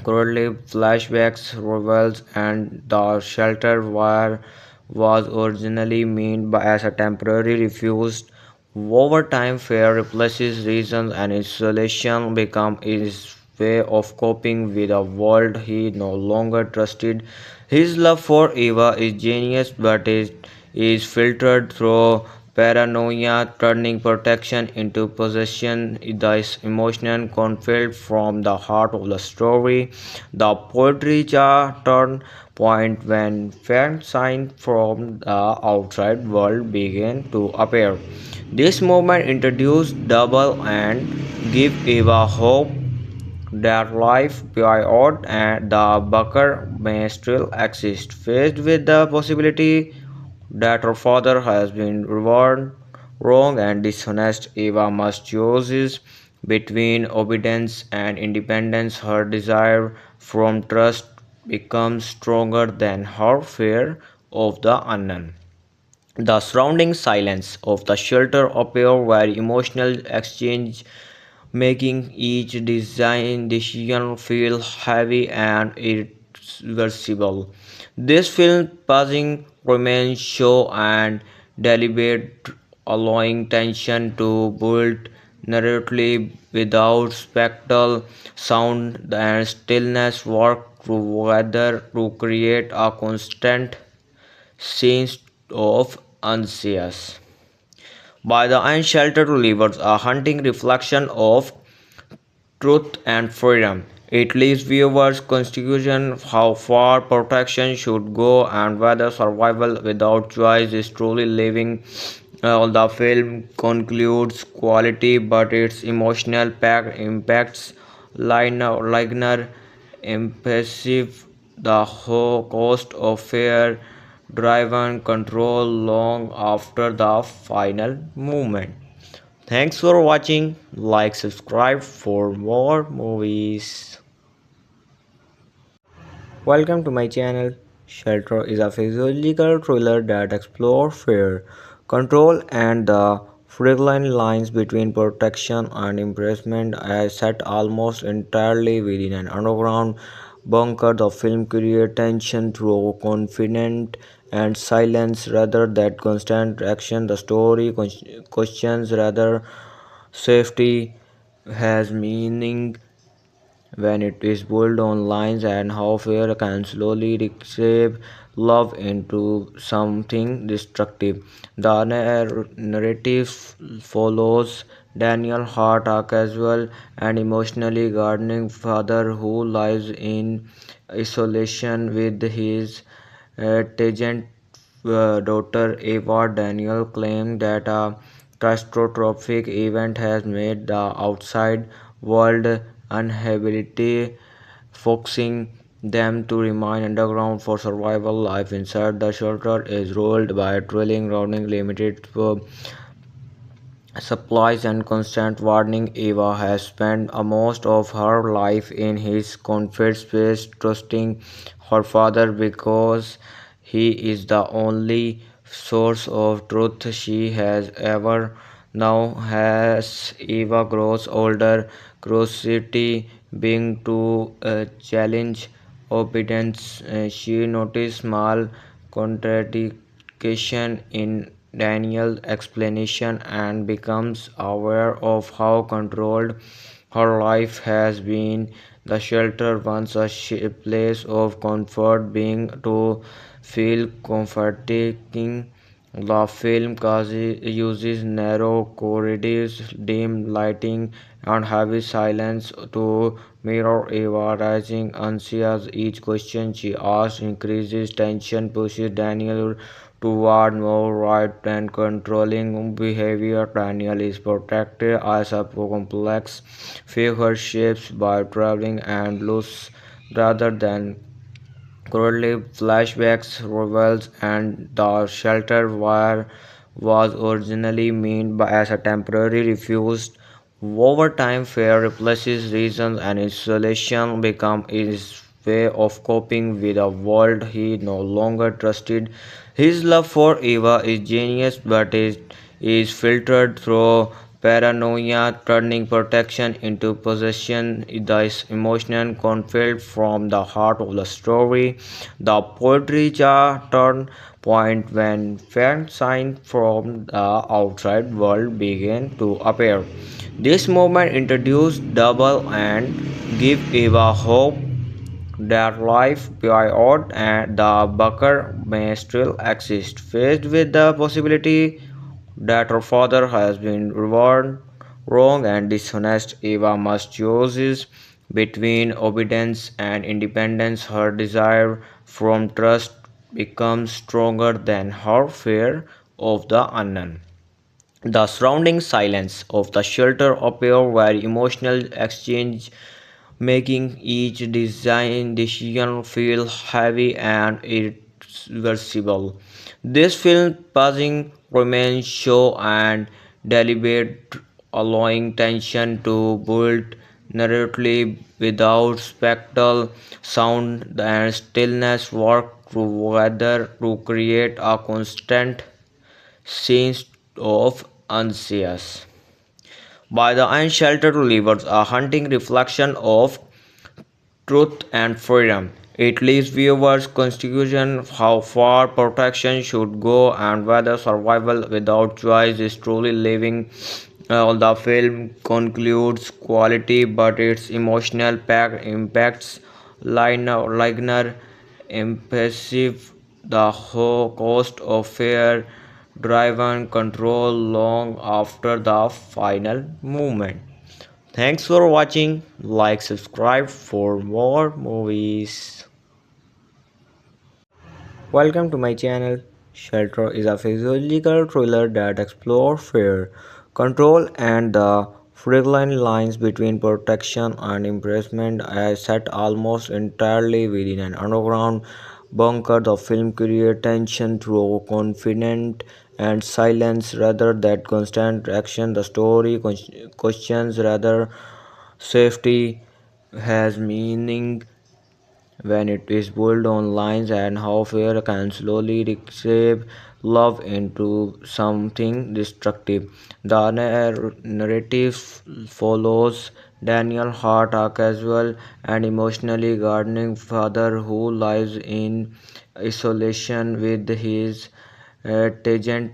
currently, flashbacks reveals and the shelter wire was originally meant as a temporary refuge. Over time, fear replaces reason and isolation become his way of coping with a world he no longer trusted. His love for Eva is genius, but it is filtered through paranoia, turning protection into possession. This emotional conflict from the heart of the story. The poetry turn point when faint signs from the outside world begin to appear. This movement introduced double and give Eva hope that life beyond and the bunker may still exist. Faced with the possibility that her father has been rewarded wrong and dishonest, Eva must choose between obedience and independence. Her desire from trust becomes stronger than her fear of the unknown. The surrounding silence of the shelter appear very emotional exchange, making each design decision feel heavy and irreversible. This film pausing remains show and deliberate, allowing tension to build narratively without spectacle. Sound and stillness work together to create a constant sense of unease. By the unsheltered rivers, a hunting reflection of truth and freedom. It leaves viewers confusion how far protection should go and whether survival without choice is truly living. The film concludes quality, but its emotional impacts linger impressive. The whole cost of fear driven control long after the final movement. Thanks for watching. Like, subscribe for more movies. Welcome to my channel. Shelter is a physiological thriller that explores fear, control, and the fine lines between protection and imprisonment. As set almost entirely within an underground bunker, the film creates tension through confidence and silence rather than constant action. The story questions rather safety has meaning when it is built on lines and how fear can slowly reshape love into something destructive. The narrative follows Daniel Hart, a casual and emotionally gardening father who lives in isolation with his tangent daughter Eva. Daniel claimed that a catastrophic event has made the outside world uninhabitable, forcing them to remain underground for survival. Life inside the shelter is ruled by thrilling, running limited supplies and constant warning. Eva has spent most of her life in his comfort space, trusting her father because he is the only source of truth she has ever known. As Eva grows older, curiosity being to challenge obedience, she noticed small contradiction in Daniel's explanation and becomes aware of how controlled her life has been. The shelter, once a place of comfort, being to feel comforting. The film uses narrow corridors, dim lighting, and heavy silence to mirror Eva rising anxious. Each question she asks increases tension, pushes Daniel toward more right and controlling behavior. Daniel is protected as a complex figure shaped by traveling and loss rather than currently flashbacks reveals and the shelter where was originally meant as a temporary refuge. Over time, fear replaces reason and isolation become his way of coping with a world he no longer trusted. His love for Eva is genius, but it is filtered through paranoia, turning protection into possession. This emotional conflict from the heart of the story. The poetry is a turn point when faint signs from the outside world begin to appear. This movement introduced double and give Eva hope that life beyond and the bunker may still exist. Faced with the possibility that her father has been rewarded wrong and dishonest, Eva must choose between obedience and independence. Her desire from trust becomes stronger than her fear of the unknown. The surrounding silence of the shelter appear very emotional exchange, making each design decision feel heavy and irreversible. This film pausing remains show and deliberate, allowing tension to build narratively without spectacle. Sound and stillness work together to create a constant sense of anxious. By the end, Shelter delivers a haunting reflection of truth and freedom. It leaves viewers confusion how far protection should go and whether survival without choice is truly living. The film concludes quality, but its emotional impacts linger impressive. The whole cost of fear driven control long after the final movement. Thanks for watching. Like, subscribe for more movies. Welcome to my channel. Shelter is a physiological thriller that explores fear, control, and the fine lines between protection and imprisonment. Set almost entirely within an underground bunker, the film creates tension through confidence and silence rather than constant action. The story questions rather safety has meaning when it is built on lines and how fear can slowly reshape love into something destructive. The narrative follows Daniel Hart, a casual and emotionally gardening father who lives in isolation with his tangent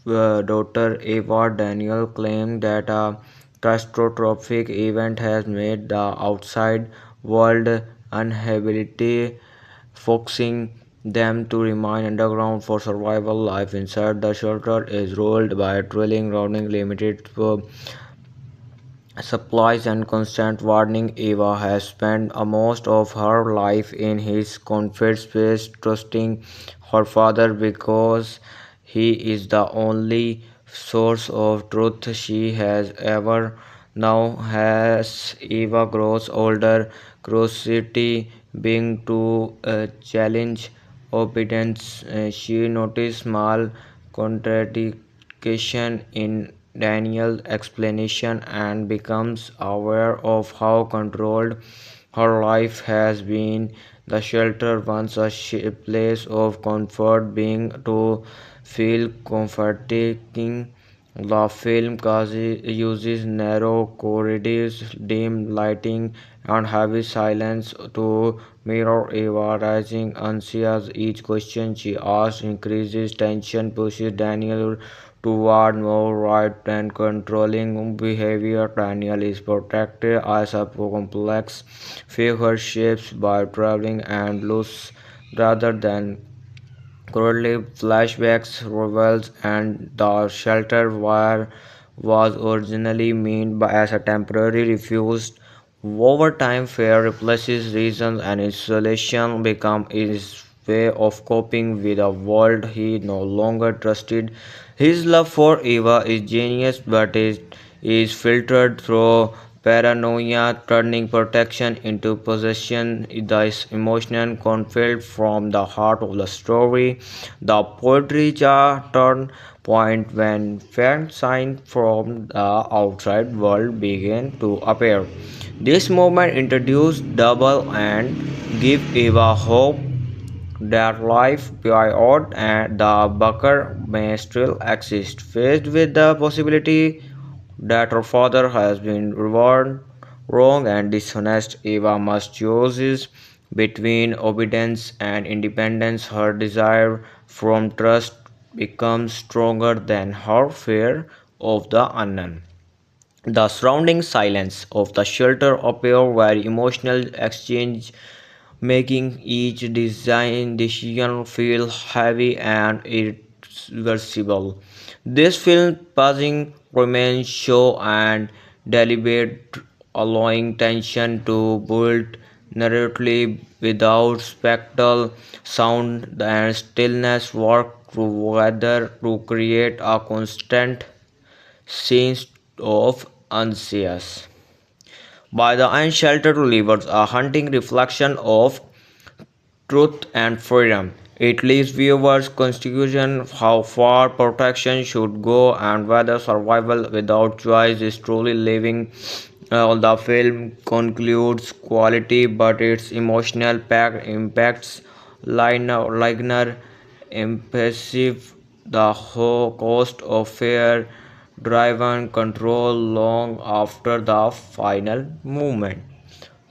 daughter Eva. Daniel claimed that a catastrophic event has made the outside world uninhabitable, forcing them to remain underground for survival. Life inside the shelter is ruled by a thrilling, running limited supplies and constant warning. Eva has spent most of her life in his comfort space, trusting her father because he is the only source of truth she has ever known. As Eva grows older, curiosity being to challenge obedience, she noticed small contradiction in Daniel's explanation and becomes aware of how controlled her life has been. The shelter, once a place of comfort, being to feel comforting. The film uses narrow corridors, dim lighting, and heavy silence to mirror Eva rising anxious. Each question she asks increases tension, pushes Daniel toward more right and controlling behavior. Daniel is protected as a complex figure shaped by traveling and loss rather than currently, flashbacks reveals and the shelter wire was originally meant as a temporary refuge. Over time, fear replaces reason and isolation become his way of coping with a world he no longer trusted. His love for Eva is genius, but it is filtered through paranoia, turning protection into possession. This emotional conflict from the heart of the story. The poetry turn point when faint signs from the outside world begin to appear. This movement introduced double and give Eva hope that life beyond and the bunker may still exist. Faced with the possibility that her father has been rewarded wrong and dishonest, Eva must choose between obedience and independence. Her desire from trust becomes stronger than her fear of the unknown. The surrounding silence of the shelter appear very emotional exchange, making each design decision feel heavy and irreversible. This film pausing remains show and deliberate, allowing tension to build narratively without spectacle. Sound and stillness work together to create a constant sense of anxious. By the end, Shelter delivers a haunting reflection of truth and freedom. It leaves viewers confusion how far protection should go and whether survival without choice is truly living. The film concludes quality, but its emotional pack impacts liner impressive. The whole cost of fear driven control long after the final movement.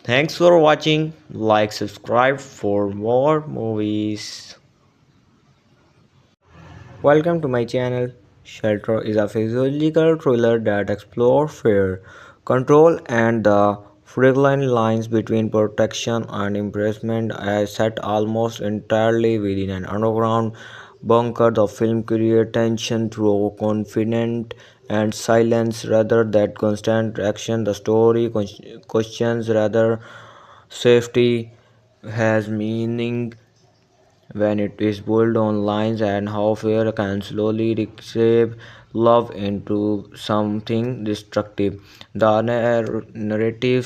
Thanks for watching. Like, subscribe for more movies. Welcome to my channel. Shelter is a physiological thriller that explores fear, control, and the fine lines between protection and imprisonment. Set almost entirely within an underground bunker, the film creates tension through confidence and silence rather than constant action. The story questions rather safety has meaning when it is built on lines and how fear can slowly reshape love into something destructive. The narrative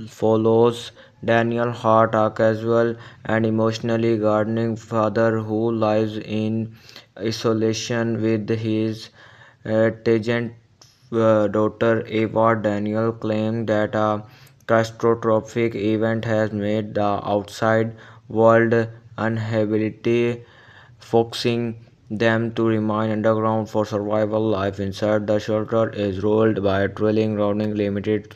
follows Daniel Hart, a casual and emotionally gardening father who lives in isolation with his tangent daughter Eva. Daniel claimed that a catastrophic event has made the outside world uninhabitable, forcing them to remain underground for survival. Life inside the shelter is ruled by a thrilling, running limited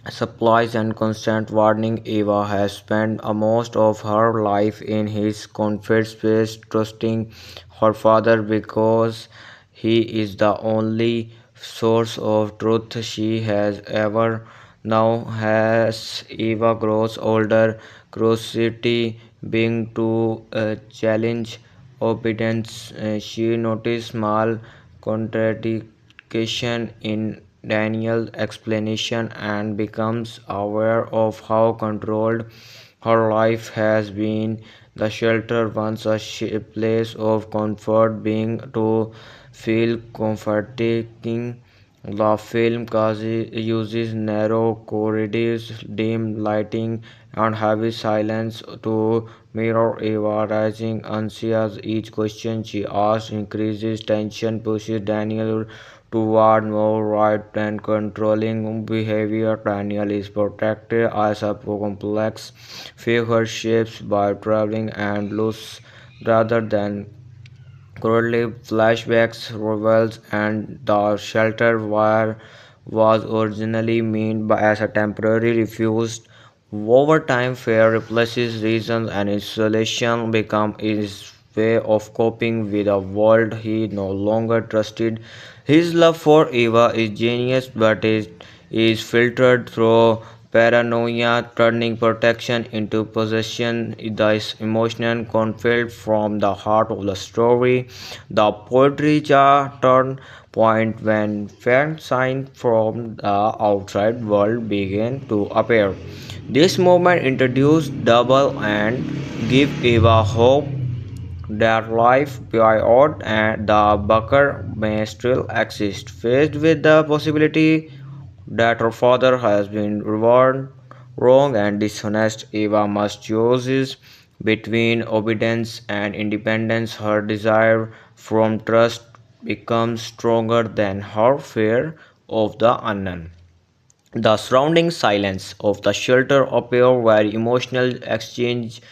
supplies and constant warning. Eva has spent most of her life in his comfort space, trusting her father because he is the only source of truth she has ever known. As Eva grows older, curiosity being to challenge obedience, she noticed small contradiction in Daniel's explanation and becomes aware of how controlled her life has been. The shelter, once a place of comfort, being to feel comforting. The film uses narrow corridors, dim lighting, and heavy silence to mirror Eva rising anxious. Each question she asks increases tension, pushes Daniel toward more right and controlling behavior. Daniel is protected as a complex figure shaped by traveling and loss rather than currently flashbacks reveals and the shelter wire was originally meant as a temporary refuge. Over time, fear replaces reason and isolation become his way of coping with a world he no longer trusted. His love for Eva is genius, but it is filtered through paranoia, turning protection into possession. This emotional conflict from the heart of the story. The poetry turn point when faint signs from the outside world begin to appear. This movement introduced double and give Eva hope that life beyond and the bunker may still exist. Faced with the possibility that her father has been rewarded, wrong and dishonest, Eva must choose between obedience and independence. Her desire from trust becomes stronger than her fear of the unknown. The surrounding silence of the shelter appear very emotional exchange,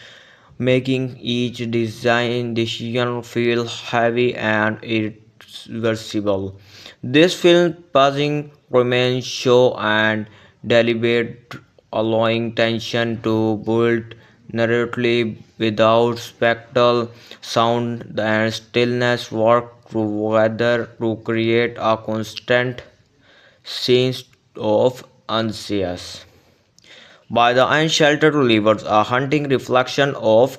making each design decision feel heavy and irreversible. This film pausing remains show and deliberate, allowing tension to build narratively without spectacle. Sound and stillness work together to create a constant sense of unease. By the unsheltered delivers a haunting reflection of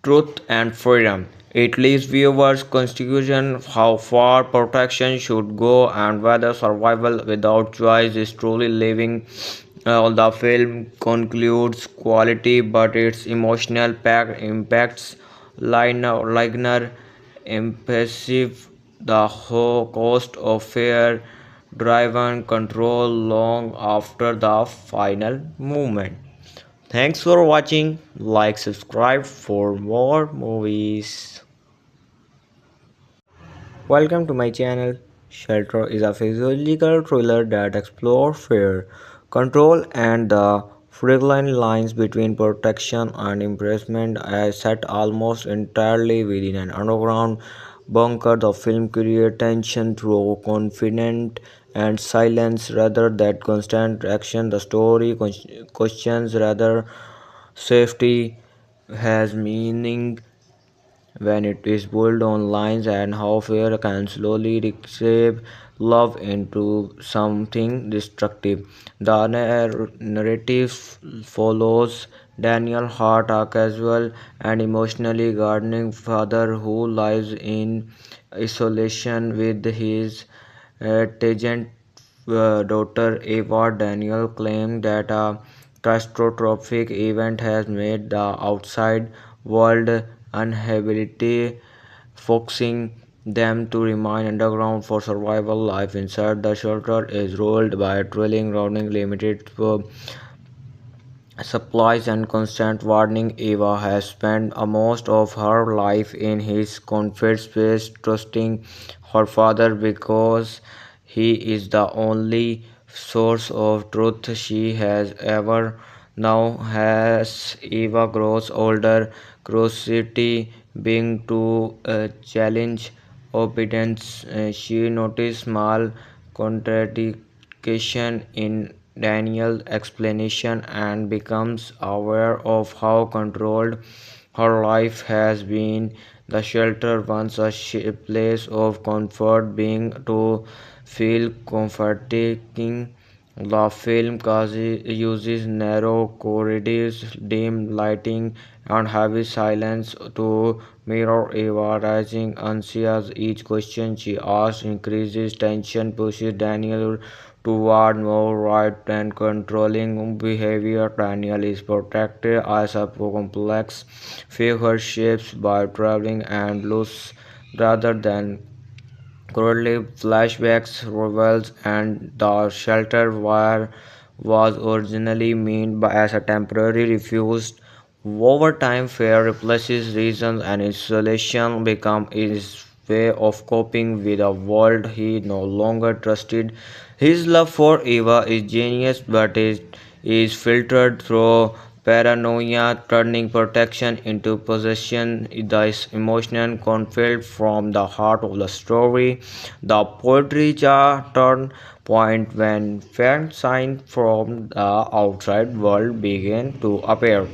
truth and freedom. It leaves viewers confusion how far protection should go and whether survival without choice is truly living. The film concludes quality, but its emotional impacts lighter, impressive. The whole cost of fear driven control long after the final movement. Thanks for watching. Like, subscribe for more movies. Welcome to my channel. Shelter is a physiological thriller that explores fear, control, and the fine lines between protection and imprisonment. Set almost entirely within an underground bunker, the film creates tension through confidence and silence rather than constant action. The story questions rather safety has meaning when it is built on lines and how fear can slowly reshape love into something destructive. The narrative follows Daniel Hart, a casual and emotionally gardening father who lives in isolation with his tangent daughter Eva. Daniel claimed that a catastrophic event has made the outside world uninhabitable, forcing them to remain underground for survival. Life inside the shelter is ruled by drilling, rounding limited supplies and constant warning. Eva has spent most of her life in his comfort space, trusting her father because he is the only source of truth she has ever known. As Eva grows older, curiosity being to challenge obedience, she noticed small contradictions in Daniel's explanation and becomes aware of how controlled her life has been. The shelter, once a place of comfort, being to feel comforting. The film uses narrow corridors, dim lighting, and heavy silence to mirror Eva rising anxious. Each question she asks increases tension, pushes Daniel toward more right and controlling behavior. Daniel is protected as a complex figure shaped by traveling and loss rather than currently flashbacks reveals and the shelter where was originally meant as a temporary refuge. Over time, fear replaces reason and isolation become his way of coping with a world he no longer trusted. His love for Eva is genius, but it is filtered through paranoia, turning protection into possession. This emotional conflict from the heart of the story. The poetry turn point when faint signs from the outside world begin to appear.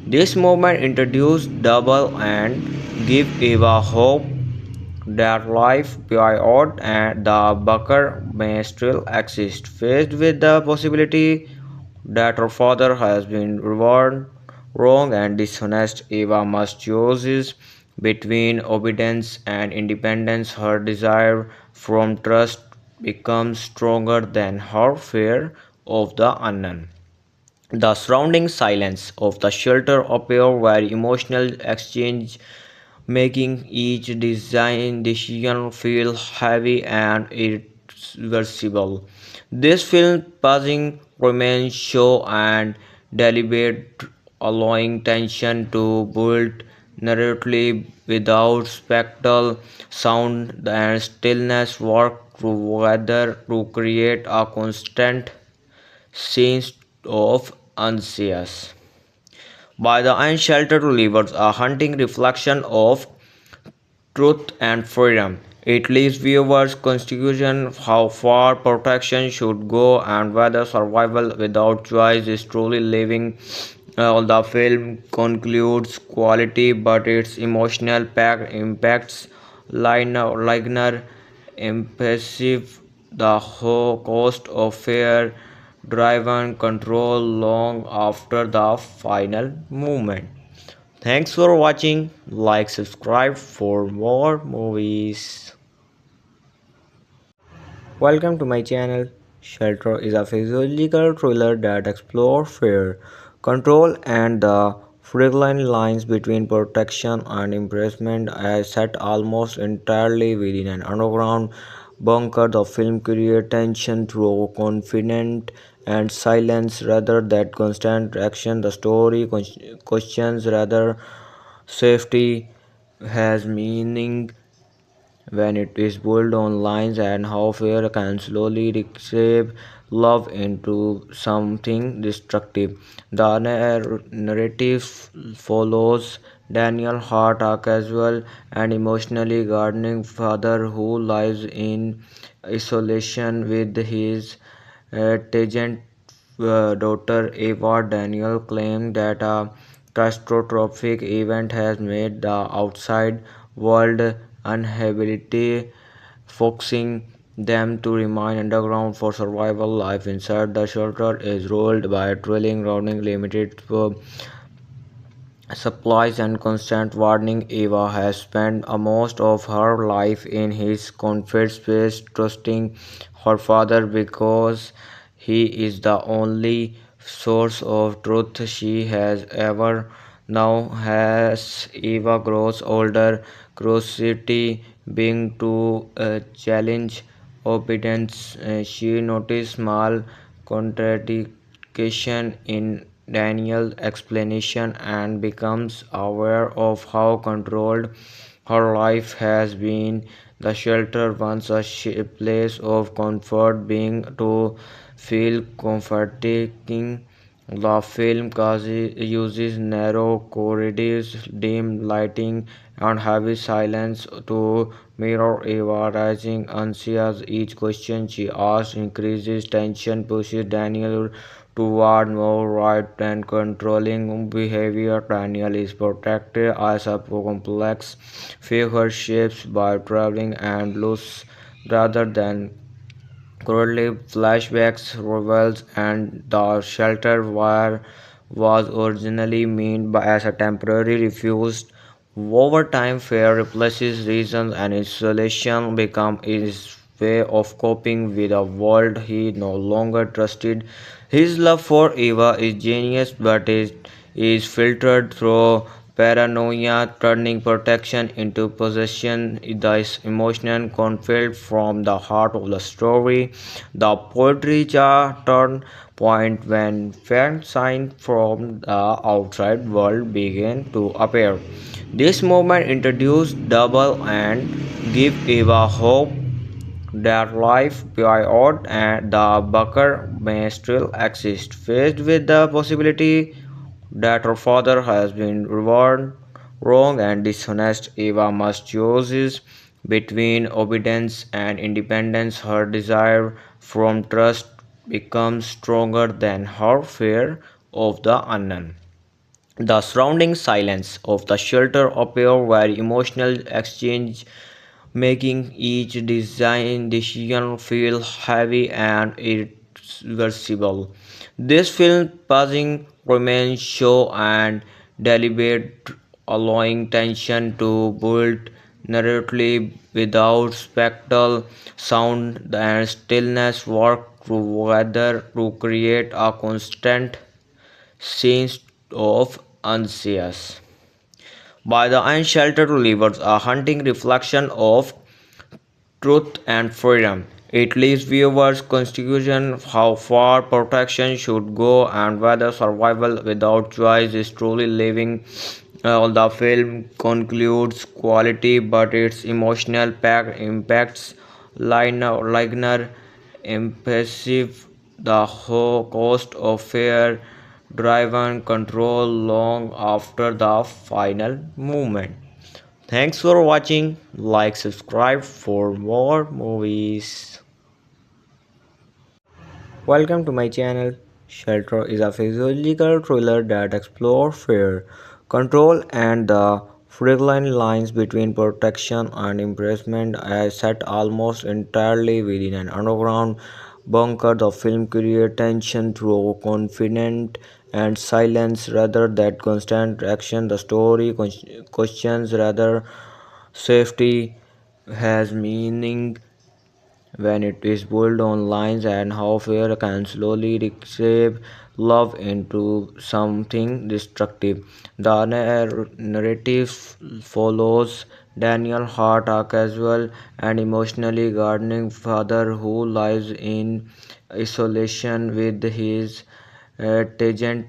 This movement introduced double and give Eva hope that life beyond and the bunker may still exist. Faced with the possibility that her father has been rewarded, wrong and dishonest, Eva must choose between obedience and independence. Her desire from trust becomes stronger than her fear of the unknown. The surrounding silence of the shelter appear very emotional exchange, making each design decision feel heavy and irreversible. This film pausing remains show and deliberate, allowing tension to build narratively without spectacle. Sound and stillness work together to create a constant sense of anxious. By the end, Shelter delivers a haunting reflection of truth and freedom. It leaves viewers confusion how far protection should go and whether survival without choice is truly living. The film concludes quality, but its emotional impacts lighter, impressive. The whole cost of fear driven control long after the final movement. Thanks for watching. Like, subscribe for more movies. Welcome to my channel. Shelter is a physiological thriller that explores fear, control, and the fine lines between protection and imprisonment. Set almost entirely within an underground bunker, the film creates tension through confidence and silence rather than constant action. The story questions rather safety has meaning when it is built on lines and how fear can slowly reshape love into something destructive. The narrative follows Daniel Hart, a casual and emotionally gardening father who lives in isolation with his tangent daughter Eva. Daniel claimed that a catastrophic event has made the outside world uninhabitable, forcing them to remain underground for survival. Life inside the shelter is ruled by drilling, rounding limited supplies and constant warning. Eva has spent most of her life in his comfort space, trusting her father because he is the only source of truth she has ever known. As Eva grows older, curiosity being to challenge obedience, she notices small contradiction in Daniel's explanation and becomes aware of how controlled her life has been. The shelter once a place of comfort being to feel comforting. The film uses narrow corridors, dim lighting, and heavy silence to mirror Eva rising anxious. Each question she asks increases tension, pushes Daniel toward more right and controlling behavior. Daniel is protected as a complex figure shaped by traveling and loss rather than currently, flashbacks reveals and the shelter where was originally meant as a temporary refuge. Over time, fear replaces reason and isolation become his way of coping with a world he no longer trusted. His love for Eva is genius, but it is filtered through paranoia, turning protection into possession. This emotional conflict from the heart of the story. The poetry turn point when faint signs from the outside world begin to appear. This movement introduced double and give Eva hope that life beyond and the Bucker may still exist. Faced with the possibility that her father has been rewarded wrong and dishonest, Eva must choose between obedience and independence. Her desire from trust becomes stronger than her fear of the unknown. The surrounding silence of the shelter appear very emotional exchange, making each design decision feel heavy and irreversible. This film pausing remains show and deliberate, allowing tension to build narratively without spectacle. Sound and stillness work together to create a constant sense of anxious. By the end, Shelter delivers a haunting reflection of truth and freedom. It leaves viewers confusion how far protection should go and whether survival without choice is truly living. The film concludes quality, but its emotional pack impacts lighter, impressive. The whole cost of fear driven control long after the final movement. Thanks for watching. Like, subscribe for more movies. Welcome to my channel. Shelter is a physiological thriller that explores fear, control, and the fine lines between protection and imprisonment. As set almost entirely within an underground bunker, the film creates tension through confidence and silence rather than constant action. The story questions rather safety has meaning when it is built on lines and how fear can slowly reshape love into something destructive. The narrative follows Daniel Hart, a casual and emotionally guarding father who lives in isolation with his tangent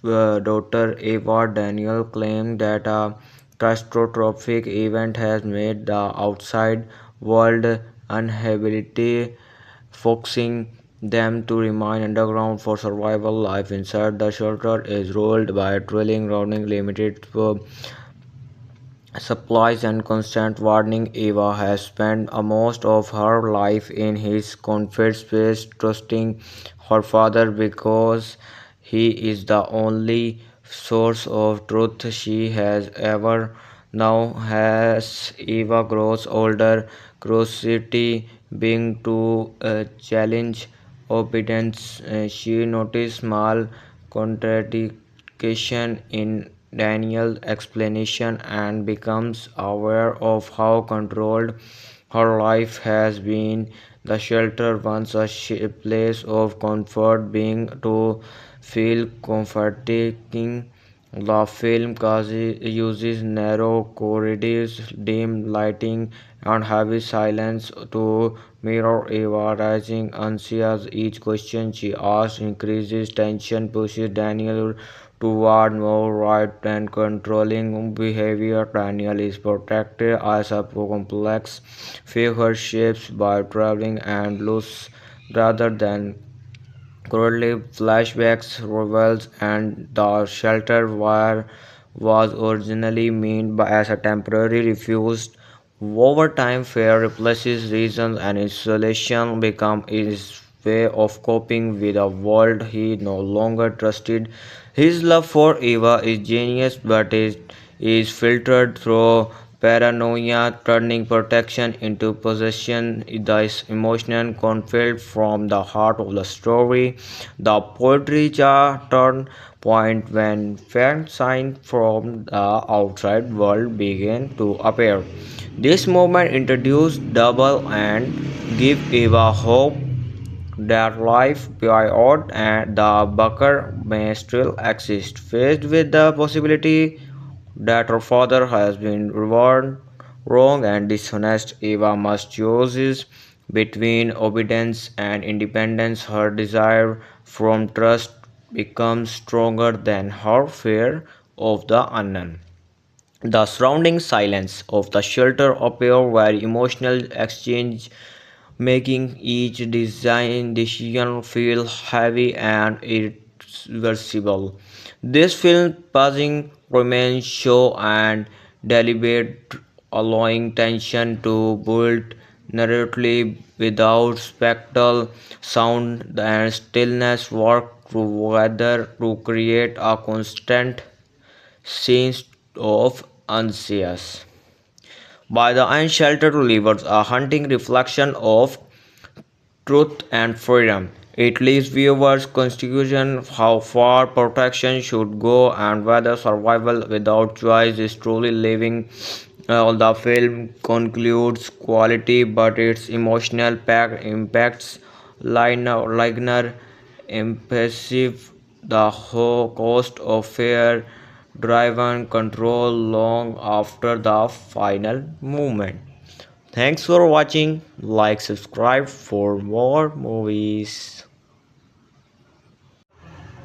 daughter Eva. Daniel claimed that a catastrophic event has made the outside world uninhabitable, forcing them to remain underground for survival. Life inside the shelter is ruled by a thrilling, running limited supplies and constant warning. Eva has spent most of her life in his comfort space, trusting her father because he is the only source of truth she has ever known. As Eva grows older, curiosity being to challenge obedience, she notices small contradiction in Daniel's explanation and becomes aware of how controlled her life has been. The shelter once a place of comfort being to feel comforting. The film uses narrow corridors, dim lighting, and heavy silence to mirror Eva rising anxious. Each question she asks increases tension, pushes Daniel toward more right and controlling behavior. Daniel is protected as a complex figure shaped by traveling and loss rather than currently flashbacks reveals and the shelter wire was originally meant as a temporary refuge. Over time, fear replaces reason and isolation become his way of coping with a world he no longer trusted. His love for Eva is genius, but it is filtered through paranoia, turning protection into possession. This emotional conflict from the heart of the story. The poetry turn point when faint signs from the outside world begin to appear. This movement introduced double and give Eva hope that life beyond and the Bucker may still exist. Faced with the possibility that her father has been rewarded wrong and dishonest, Eva must choose between obedience and independence. Her desire from trust becomes stronger than her fear of the unknown. The surrounding silence of the shelter appear very emotional exchange, making each design decision feel heavy and irreversible. This film pausing remains show and deliberate, allowing tension to build narratively without spectacle. Sound and stillness work together to create a constant sense of unease. By the unsheltered delivers a haunting reflection of truth and freedom. It leaves viewers confusion how far protection should go and whether survival without choice is truly living. The film concludes quality, but its emotional pack impacts liner impressive. The whole cost of fear driven control long after the final movement. Thanks for watching. Like, subscribe for more movies.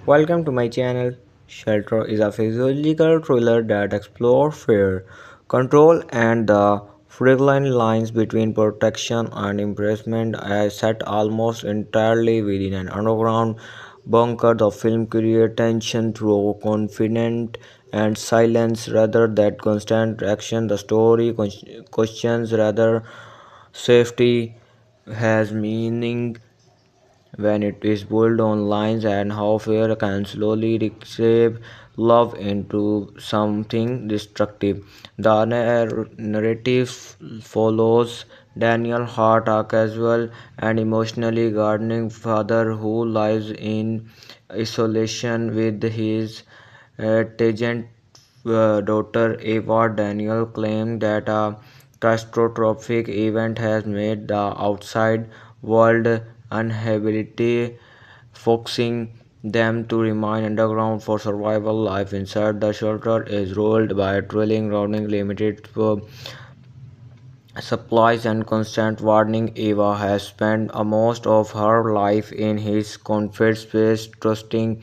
Welcome to my channel. Shelter is a physiological thriller that explores fear, control, and the fine lines between protection and imprisonment. Set almost entirely within an underground bunker, the film creates tension through confidence and silence rather than constant action. The story questions rather safety has meaning when it is built on lines and how fear can slowly reshape love into something destructive. The narrative follows Daniel Hart, a casual and emotionally gardening father who lives in isolation with his tangent daughter Eva. Daniel claimed that a catastrophic event has made the outside world uninhabitable, forcing them to remain underground for survival. Life inside the shelter is ruled by drilling, rounding limited supplies and constant warning. Eva has spent most of her life in his comfort space, trusting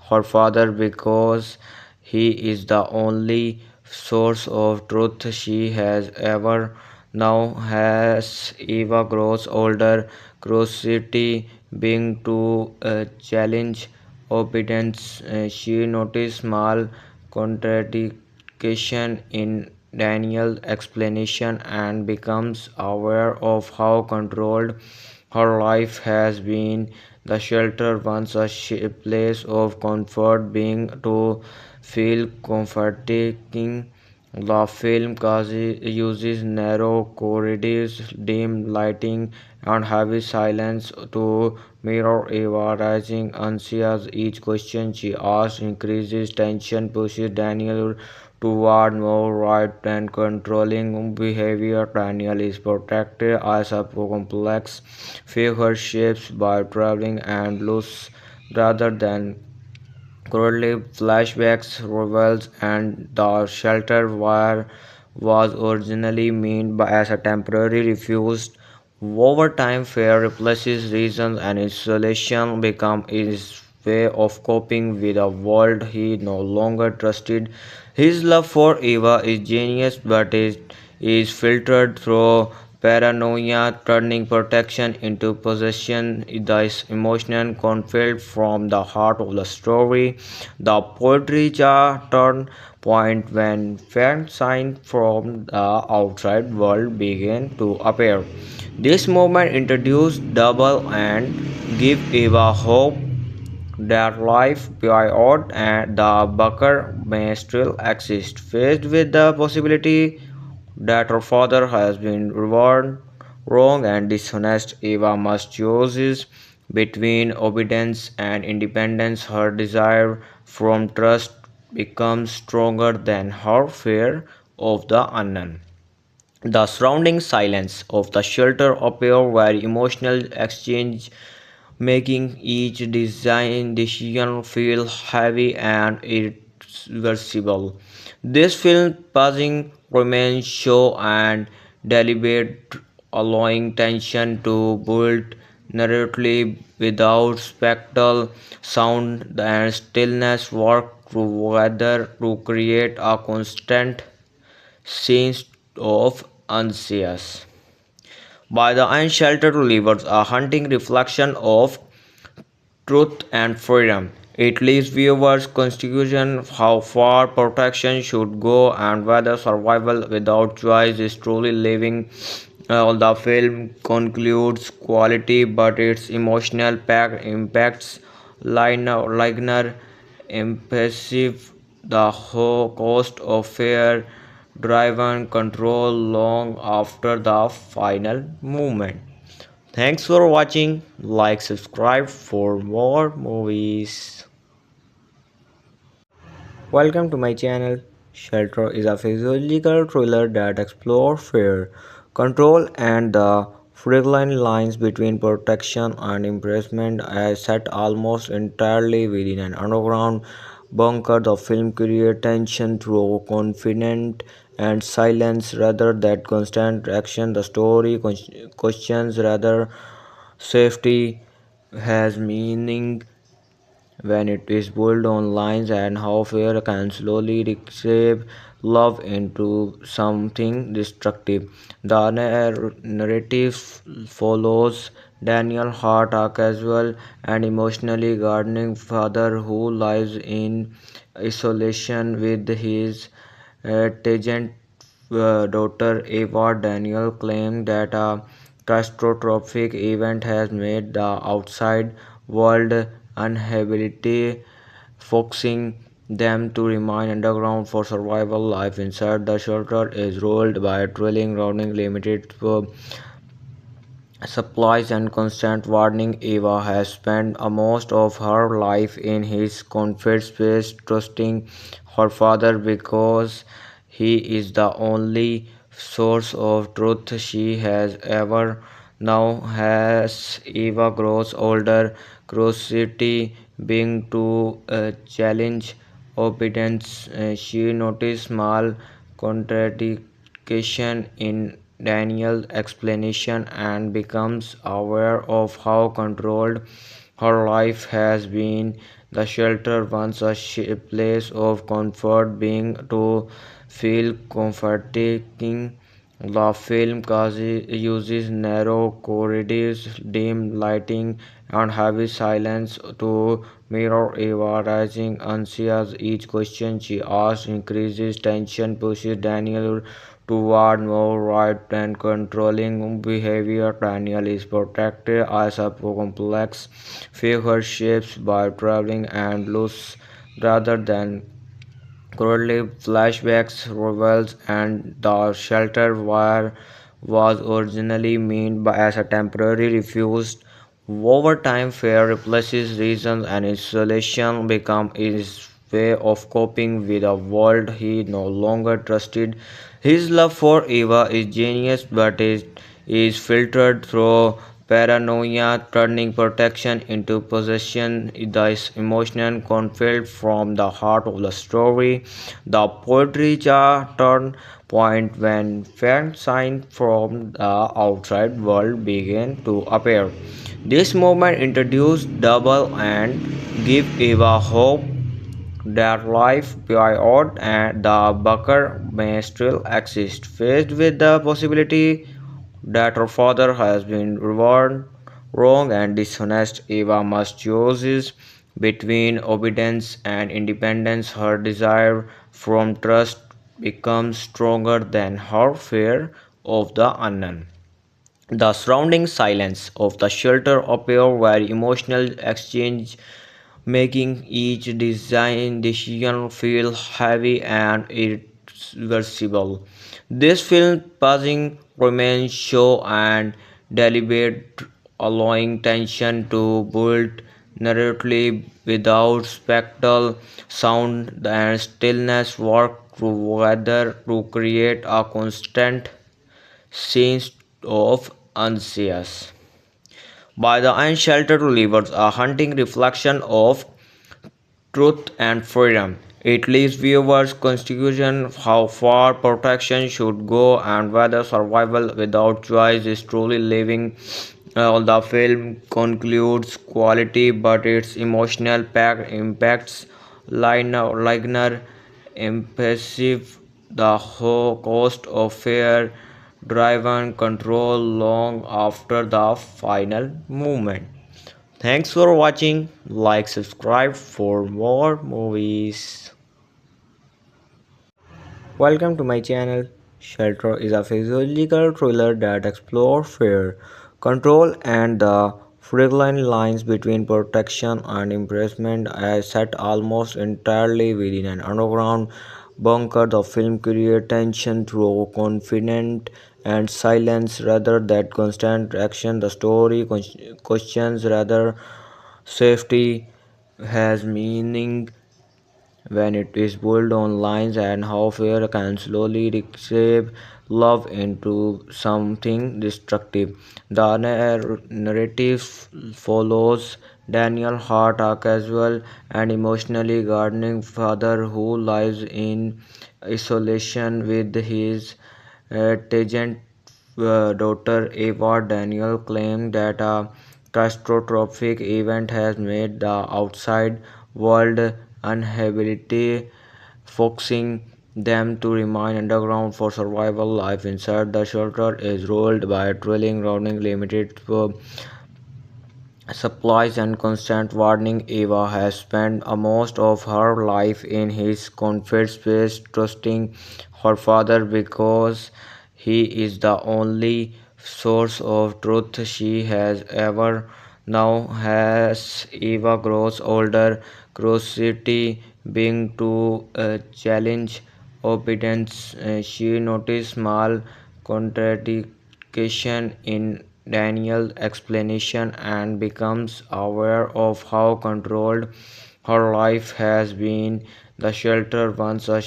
her father because he is the only source of truth she has ever known. As Eva grows older, curiosity being to challenge obedience, she noticed small contradiction in Daniel's explanation and becomes aware of how controlled her life has been. The shelter once a place of comfort being to feel comforting. The film uses narrow corridors, dim lighting, and heavy silence to mirror Eva rising anxious. Each question she asks increases tension, pushes Daniel toward more right and controlling behavior. Daniel is protected as a complex figure shaped by traveling and loss rather than Currently, flashbacks reveals and the shelter wire was originally meant as a temporary refuge. Over time, fear replaces reason and isolation become his way of coping with a world he no longer trusted. His love for Eva is genius, but it is filtered through paranoia, turning protection into possession. This emotional conflict from the heart of the story. The poetry is a turn point when faint signs from the outside world begin to appear. This movement introduced double and give Eva hope that life beyond and the bunker may still exist. Faced with the possibility that her father has been rewarded wrong and dishonest, Eva must choose between obedience and independence. Her desire from trust becomes stronger than her fear of the unknown. The surrounding silence of the shelter appear very emotional exchange, making each design decision feel heavy and irreversible. This film pausing remains show and deliberate, allowing tension to build narratively without spectacle. Sound and stillness work together to create a constant sense of anxious. By the end, Shelter delivers a haunting reflection of truth and freedom. It leaves viewers confusion how far protection should go and whether survival without choice is truly living. The film concludes quality, but its emotional pack impacts liner impressive the whole cost of fear driven control long after the final movement. Thanks for watching. Like, subscribe for more movies. Welcome to my channel. Shelter is a physiological thriller that explores fear, control, and the fine lines between protection and imprisonment. As set almost entirely within an underground bunker, the film creates tension through confidence and silence rather than constant action. The story questions rather safety has meaning when it is built on lines and how fear can slowly reshape love into something destructive. The narrative follows Daniel Hart, a casual and emotionally gardening father who lives in isolation with his tangent daughter Eva. Daniel claimed that a catastrophic event has made the outside world uninhabitable, forcing them to remain underground for survival. Life inside the shelter is ruled by thrilling, running limited supplies and constant warning. Eva has spent most of her life in his comfort space, trusting her father because he is the only source of truth she has ever known. As Eva grows older, curiosity being to challenge obedience, she noticed small contradiction in Daniel's explanation and becomes aware of how controlled her life has been. The shelter once a place of comfort being to feel comforting. The film uses narrow corridors, dim lighting, and heavy silence to mirror Eva rising anxious. Each question she asks increases tension, pushes Daniel toward more right and controlling behavior. Daniel is protected as a complex figure shaped by traveling and loss rather than currently, flashbacks reveals and the shelter wire was originally meant as a temporary refuge. Over time, fear replaces reason and isolation become his way of coping with a world he no longer trusted. His love for Eva is genius, but it is filtered through paranoia, turning protection into possession. This emotional conflict from the heart of the story. The poetry turn point when faint signs from the outside world begin to appear. This movement introduced double and give Eva hope that life beyond and the bunker may still exist. Faced with the possibility that her father has been rewarded wrong and dishonest, Eva must choose between obedience and independence. Her desire from trust becomes stronger than her fear of the unknown. The surrounding silence of the shelter appear very emotional exchange, making each design decision feel heavy and irreversible. This film pausing remains show and deliberate, allowing tension to build narratively without spectacle. Sound and stillness work together to create a constant sense of anxious. By the end, Shelter delivers a haunting reflection of truth and freedom. It leaves viewers confusion how far protection should go and whether survival without choice is truly living. The film concludes quality, but its emotional pack impacts lighter, impressive. The whole cost of fear driven control long after the final movement. Thanks for watching. Like, subscribe for more movies. Welcome to my channel. Shelter is a physiological thriller that explores fear, control, and the fine lines between protection and imprisonment. As set almost entirely within an underground bunker, the film creates tension through confidence and silence rather than constant action. The story questions rather safety has meaning when it is built on lines and how fear can slowly reshape love into something destructive. The narrative follows Daniel Hart, a casual and emotionally guarding father who lives in isolation with his tangent daughter Eva. Daniel claimed that a catastrophic event has made the outside world uninhabitable, forcing them to remain underground for survival. Life inside the shelter is ruled by a thrilling, running limited supplies and constant warning. Eva has spent most of her life in his comfort space, trusting her father because he is the only source of truth she has ever known. As Eva grows older, curiosity being to challenge obedience, she noticed small contradiction in Daniel's explanation and becomes aware of how controlled her life has been. The shelter once a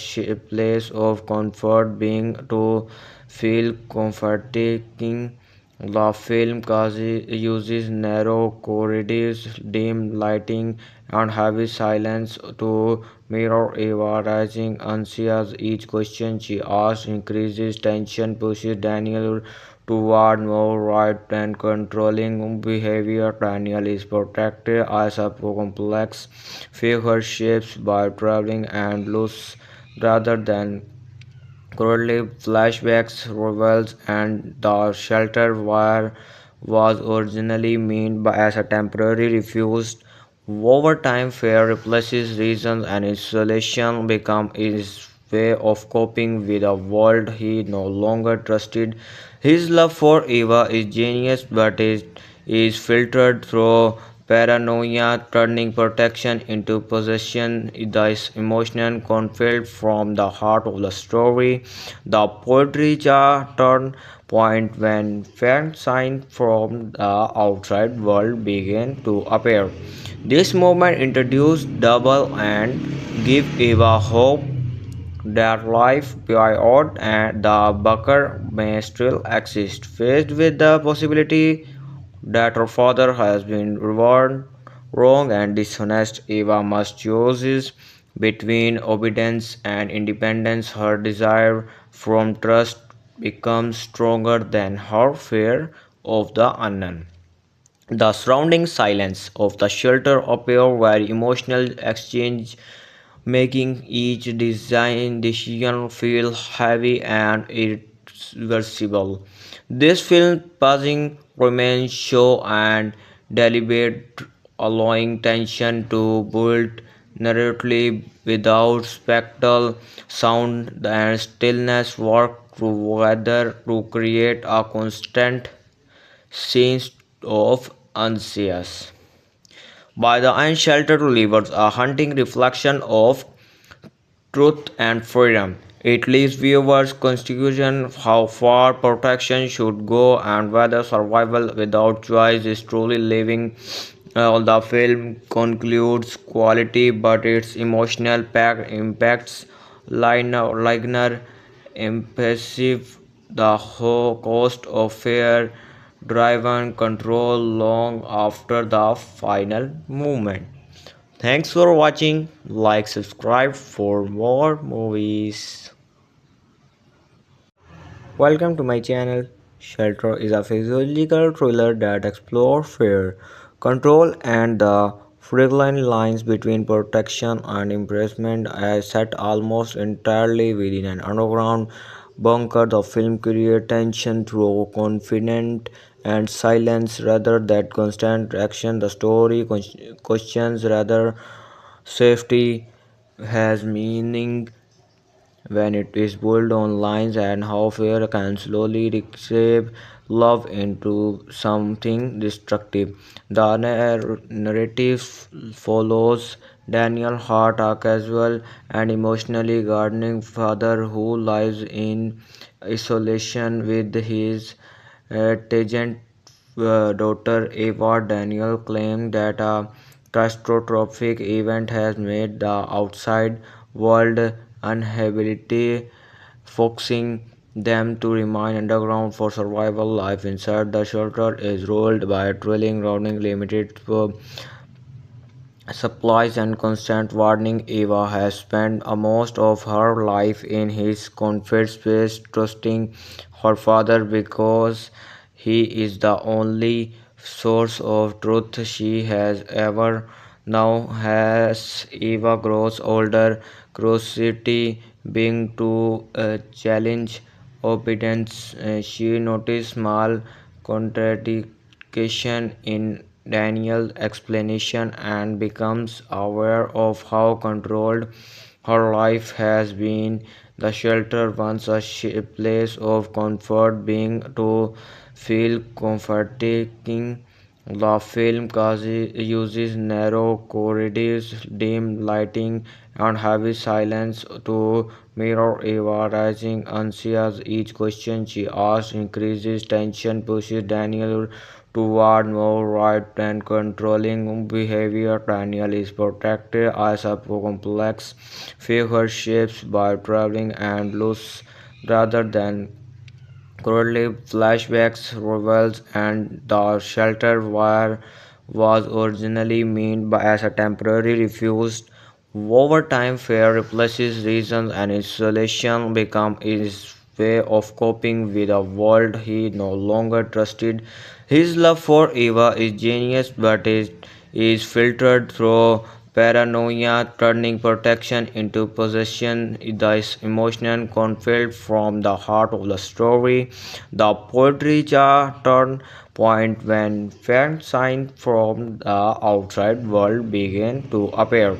place of comfort being to feel comforting. The film uses narrow corridors, dim lighting, and heavy silence to mirror Eva rising anxious. Each question she asks increases tension, pushes Daniel toward more right and controlling behavior. Daniel is protected as a complex figure shaped by traveling and loss rather than currently flashbacks reveals and the shelter wire was originally meant as a temporary refuge. Over time, fear replaces reason and isolation become his way of coping with a world he no longer trusted. His love for Eva is genius, but it is filtered through paranoia, turning protection into possession. This emotional conflict from the heart of the story. The poetry turn point when faint signs from the outside world begin to appear. This movement introduced double and give Eva hope that life beyond and the bunker may still exist. Faced with the possibility that her father has been rewarded wrong and dishonest. Eva must choose between obedience and independence. Her desire from trust becomes stronger than her fear of the unknown. The surrounding silence of the shelter appear very emotional exchange, making each design decision feel heavy and irreversible. This film pausing remains show and deliberate, allowing tension to build narratively without spectacle. Sound and stillness work together to create a constant sense of unease. By the unsheltered rivers, a hunting reflection of truth and freedom. It leaves viewers confusion how far protection should go and whether survival without choice is truly living. The film concludes quality, but its emotional pack impacts liner impressive the whole cost of fear driven control long after the final movement. Thanks for watching. Like, subscribe for more movies. Welcome to my channel. Shelter is a physiological thriller that explores fear, control, and the fine lines between protection and imprisonment. As set almost entirely within an underground bunker, the film creates tension through confidence and silence rather than constant action. The story questions rather safety has meaning when it is built on lines and how fear can slowly reshape love into something destructive. The narrative follows Daniel Hart, a casual and emotionally gardening father who lives in isolation with his tangent daughter Eva. Daniel claimed that a catastrophic event has made the outside world uninhabitable, forcing them to remain underground for survival. Life inside the shelter is ruled by drilling, grounding, limited supplies and constant warning. Eva has spent most of her life in his comfort space, trusting her father because he is the only source of truth she has ever known. As Eva grows older, curiosity being to challenge obedience, she noticed small contradiction in Daniel's explanation and becomes aware of how controlled her life has been. The shelter once a place of comfort being to feel comforting. The film uses narrow corridors, dim lighting, and heavy silence to mirror Eva rising anxious. Each question she asks increases tension, pushes Daniel toward more right and controlling behavior. Daniel is protected as a complex figure shaped by traveling and loss rather than currently, flashbacks reveals and the shelter where was originally meant as a temporary refuge. Over time, fear replaces reason and isolation become his way of coping with a world he no longer trusted. His love for Eva is genius, but it is filtered through paranoia, turning protection into possession. This emotional conflict from the heart of the story. The poetry is a turn point when faint signs from the outside world begin to appear.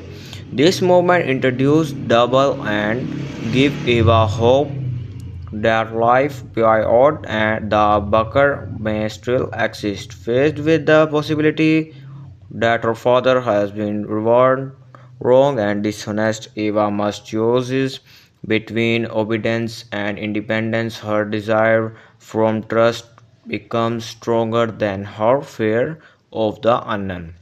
This movement introduced double and give Eva hope that life beyond and the bunker may still exist. Faced with the possibility that her father has been rewarded wrong and dishonest, Eva must choose between obedience and independence. Her desire from trust becomes stronger than her fear of the unknown.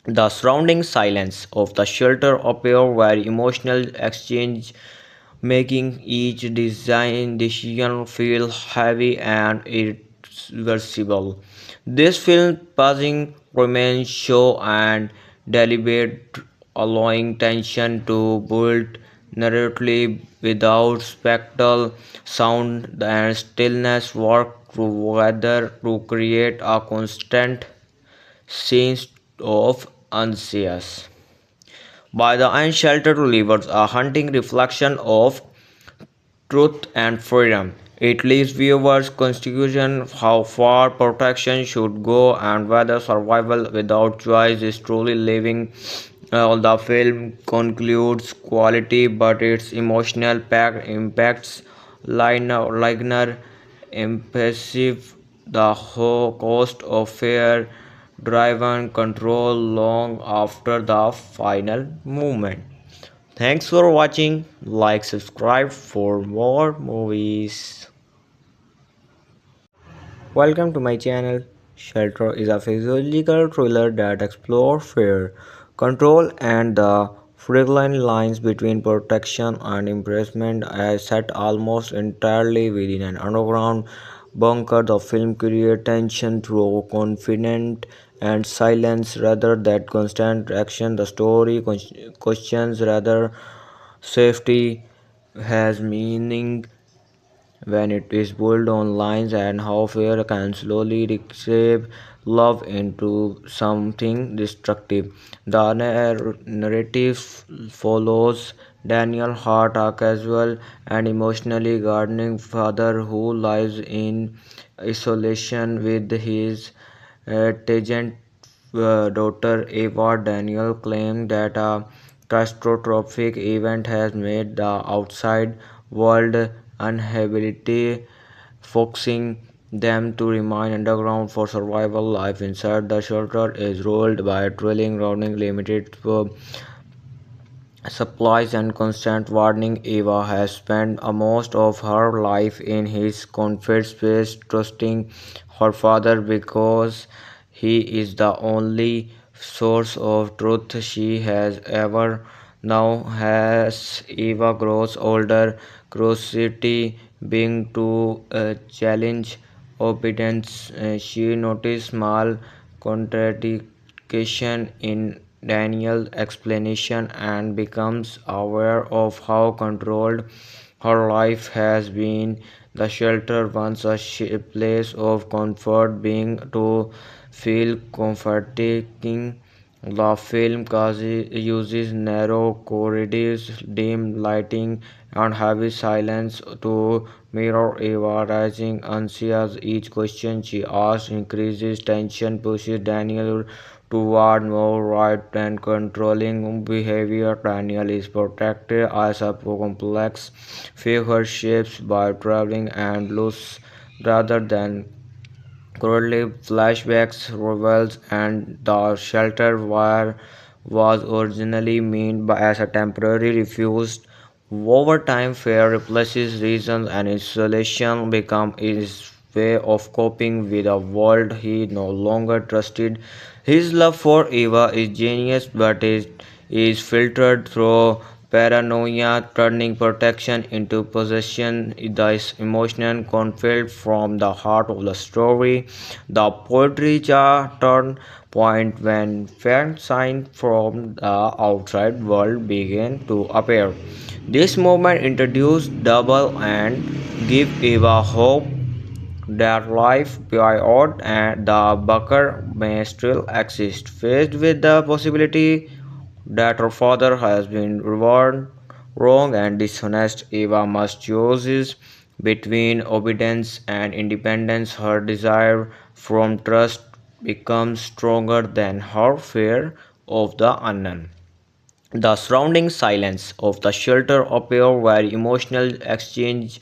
The surrounding silence of the shelter appear very emotional exchange, making each design decision feel heavy and irreversible. This film passing remains show and deliberate, allowing tension to build narratively without spectacle, sound and stillness work together to create a constant sense of anxious. By the unsheltered rivers, a hunting reflection of truth and freedom. It leaves viewers constitution how far protection should go and whether survival without choice is truly living. The film concludes quality, but its emotional pack impacts liner impressive the whole cost of fear driven control long after the final movement. Thanks for watching. Like, subscribe for more movies. Welcome to my channel. Shelter is a physiological thriller that explores fear, control, and the fine lines between protection and imprisonment. As set almost entirely within an underground bunker, the film creates tension through confidence and silence rather than constant action. The story questions rather safety has meaning when it is built on lines and how fear can slowly reshape love into something destructive. The narrative follows Daniel Hart, a casual and emotionally gardening father who lives in isolation with his tangent daughter Eva. Daniel claimed that a catastrophic event has made the outside world uninhabitable, forcing them to remain underground for survival. Life inside the shelter is ruled by drilling, running limited supplies and constant warning. Eva has spent most of her life in his comfort space, trusting her father because he is the only source of truth she has ever known. As Eva grows older, curiosity being to challenge obedience, she noticed small contradiction in Daniel's explanation and becomes aware of how controlled her life has been. The shelter, once a place of comfort, being to feel comforting. The film uses narrow corridors, dim lighting, and heavy silence to mirror Eva rising anxious. Each question she asks increases tension, pushes Daniel toward more right and controlling behavior. Daniel is protected as a complex figure shaped by traveling and loss rather than currently, flashbacks reveals and the shelter wire was originally meant as a temporary refuge. Over time, fear replaces reason and isolation become his way of coping with a world he no longer trusted. His love for Eva is genius, but it is filtered through paranoia, turning protection into possession. This emotional conflict from the heart of the story. The poetry turn point when faint signs from the outside world begin to appear. This movement introduced double and give Eva hope that life beyond and the bunker may still exist. Faced with the possibility that her father has been rewarded wrong and dishonest, Eva must choose between obedience and independence. Her desire from trust becomes stronger than her fear of the unknown. The surrounding silence of the shelter appear very emotional exchange,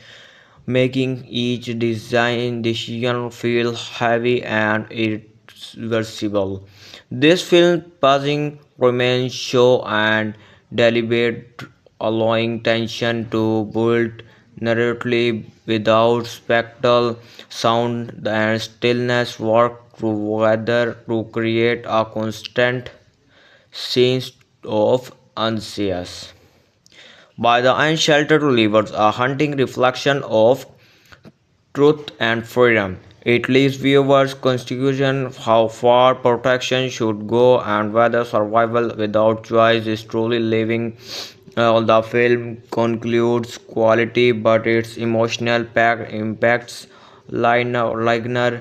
making each design decision feel heavy and irreversible. This film passing remains show and deliberate, allowing tension to build narratively without spectacle, sound and stillness work together to create a constant sense of anxious. By the unsheltered rivers, a hunting reflection of truth and freedom. It leaves viewers confusion how far protection should go and whether survival without choice is truly living. The film concludes quality, but its emotional pack impacts Ligner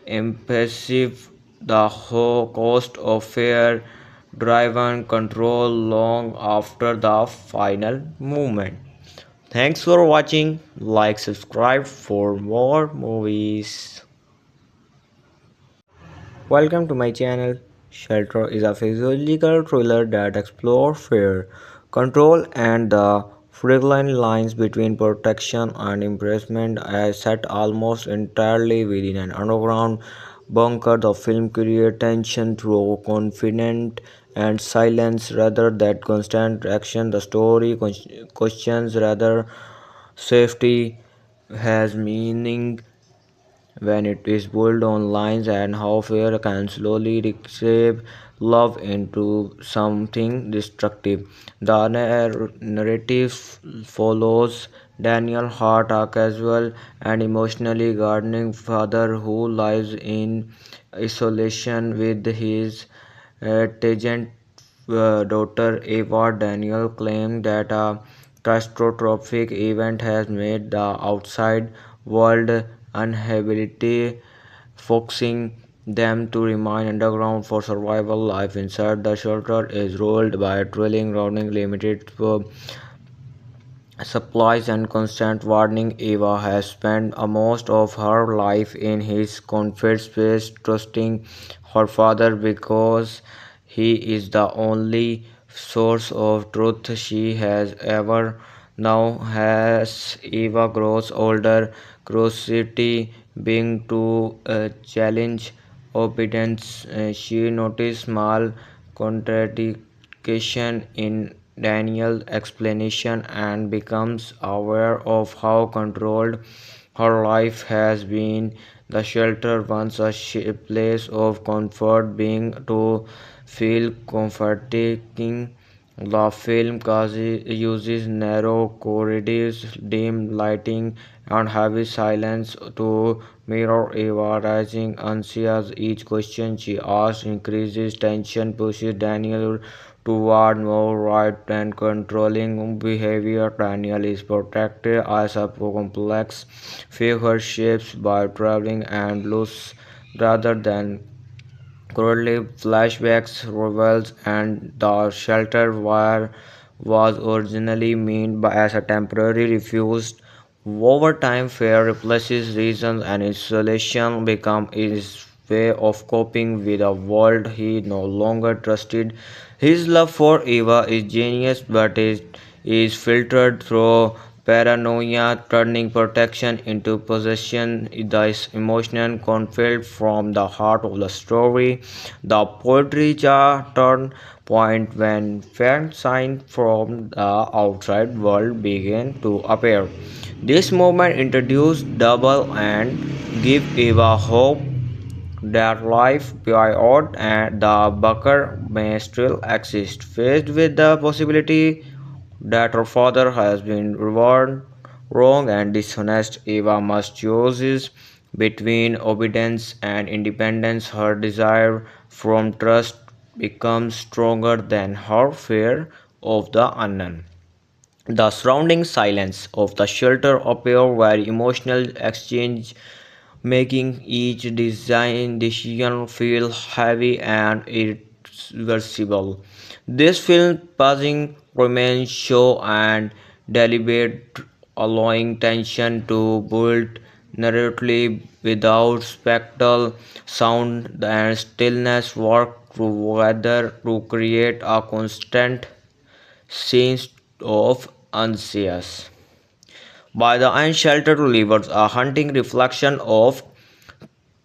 impressive the whole cost of fear driven control long after the final movement. Thanks for watching. Like, subscribe for more movies. Welcome to my channel. Shelter is a physiological thriller that explores fear, control, and the fine lines between protection and imprisonment. Set almost entirely within an underground bunker, the film creates tension through confidence and silence rather than constant action. The story questions rather safety has meaning when it is built on lines and how fear can slowly reshape love into something destructive. The narrative follows Daniel Hart, a casual and emotionally gardening father who lives in isolation with his tangent daughter Eva. Daniel claimed that a catastrophic event has made the outside world uninhabitable, forcing them to remain underground for survival. Life inside the shelter is ruled by drilling, rounding limited supplies and constant warning. Eva has spent most of her life in his comfort space, trusting her father because he is the only source of truth she has ever known. As Eva grows older, curiosity being to challenge obedience, she noticed small contradiction in Daniel's explanation and becomes aware of how controlled her life has been. The shelter, once a place of comfort, being to feel comforting. The film uses narrow corridors, dim lighting, and heavy silence to mirror Eva rising anxious. Each question she asks increases tension, pushes Daniel toward more right and controlling behavior. Daniel is protected as a complex figure shaped by traveling and loss rather than currently flashbacks reveals and the shelter wire was originally meant as a temporary refuge. Over time, fear replaces reason and isolation become his way of coping with a world he no longer trusted. His love for Eva is genius, but it is filtered through paranoia, turning protection into possession. This emotional conflict from the heart of the story. The poetry turn point when faint signs from the outside world begin to appear. This movement introduced double and give Eva hope that life beyond and the bunker may still exist. Faced with the possibility that her father has been rewarded wrong and dishonest, Eva must choose between obedience and independence. Her desire from trust becomes stronger than her fear of the unknown. The surrounding silence of the shelter appear very emotional exchange, making each decision feel heavy and irreversible. This film pausing remains show and deliberate, allowing tension to build narratively without spectacle. Sound and stillness work together to create a constant sense of anxious. By the end, Shelter delivers a haunting reflection of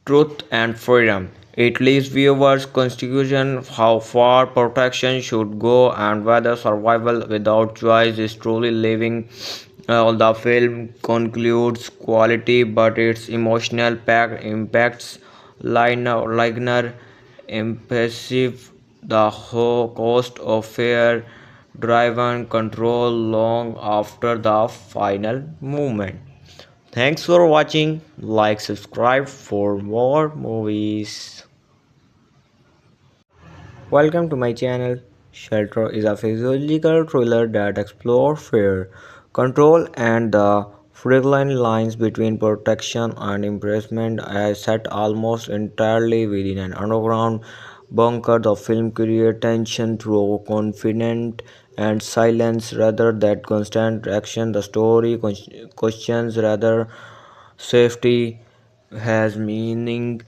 truth and freedom. It leaves viewers confusion how far protection should go and whether survival without choice is truly living. The film concludes quality, but its emotional pack impacts Ligner impressive the whole cost of fear driven control long after the final movement. Thanks for watching. Like, subscribe for more movies. Welcome to my channel. Shelter is a physiological thriller that explores fear, control, and the fine lines between protection and imprisonment. As set almost entirely within an underground bunker, the film creates tension through confidence and silence rather than constant action. The story questions rather safety has meaning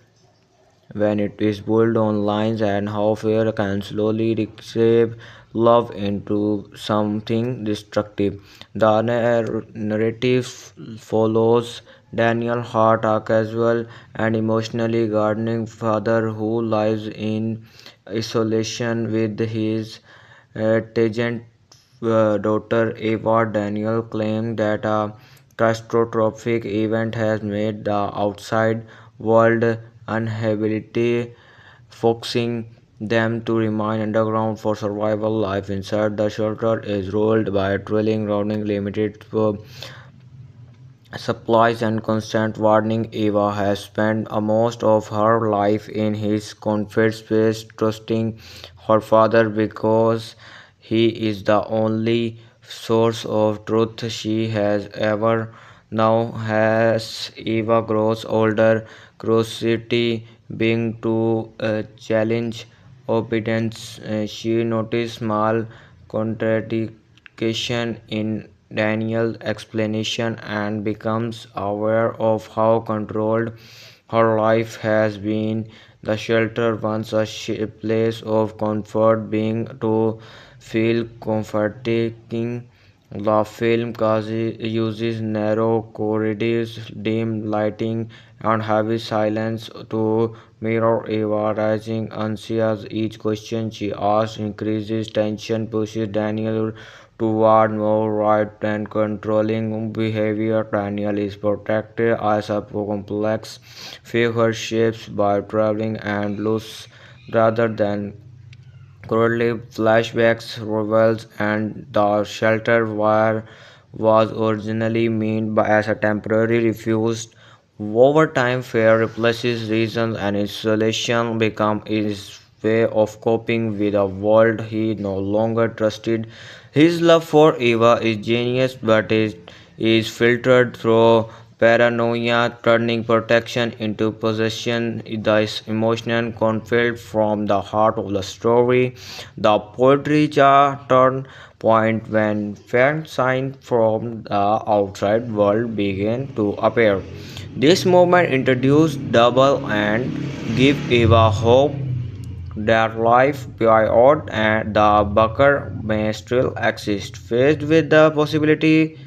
when it is built on lines and how fear can slowly reshape love into something destructive. The narrative follows Daniel Hart, a casual and emotionally guarding father who lives in isolation with his tangent daughter Eva. Daniel claimed that a catastrophic event has made the outside world uninhabitable, forcing them to remain underground for survival. Life inside the shelter is ruled by a thrilling, rounding limited supplies and constant warning. Eva has spent most of her life in his comfort space, trusting her father because he is the only source of truth she has ever known. As Eva grows older, curiosity being to challenge obedience, she noticed small contradiction in Daniel's explanation and becomes aware of how controlled her life has been. The shelter, once a place of comfort, being to feel comforting. The film uses narrow corridors, dim lighting, and heavy silence to mirror Eva rising anxious. Each question she asks increases tension, pushes Daniel toward more right and controlling behavior. Daniel is protected as a complex figure shaped by traveling and loss rather than currently flashbacks reveals and the shelter where was originally meant as a temporary refuge. Over time, fear replaces reason and isolation become his way of coping with a world he no longer trusted. His love for Eva is genius, but it is filtered through paranoia, turning protection into possession. This emotional conflict from the heart of the story. The poetry is a turn point when faint signs from the outside world begin to appear. This movement introduced double and give Eva hope that life beyond and the bunker may still exist. Faced with the possibility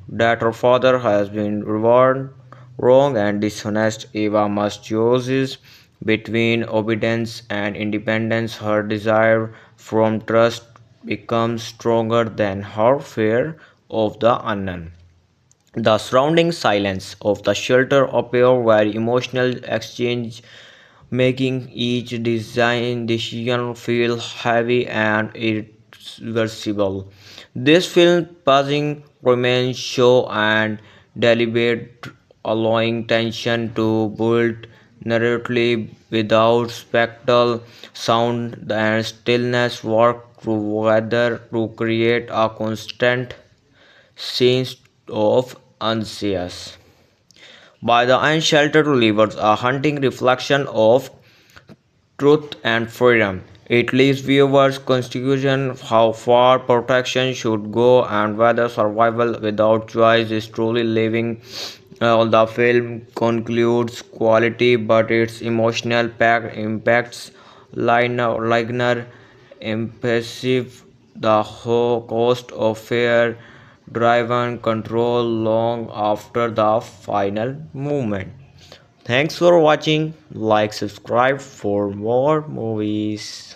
that her father has been rewarded wrong and dishonest, Eva must choose between obedience and independence. Her desire from trust becomes stronger than her fear of the unknown. The surrounding silence of the shelter appear very emotional exchange, making each design decision feel heavy and irreversible. This film pausing remains show and deliberate, allowing tension to build narratively without spectacle. Sound and stillness work together to create a constant sense of anxious. By the end, Shelter delivers a haunting reflection of truth and freedom. It leaves viewers confusion how far protection should go and whether survival without choice is truly living. The film concludes quality, but its emotional impacts lighter, impressive. The whole cost of fear driven control long after the final movement. Thanks for watching. Like, subscribe for more movies.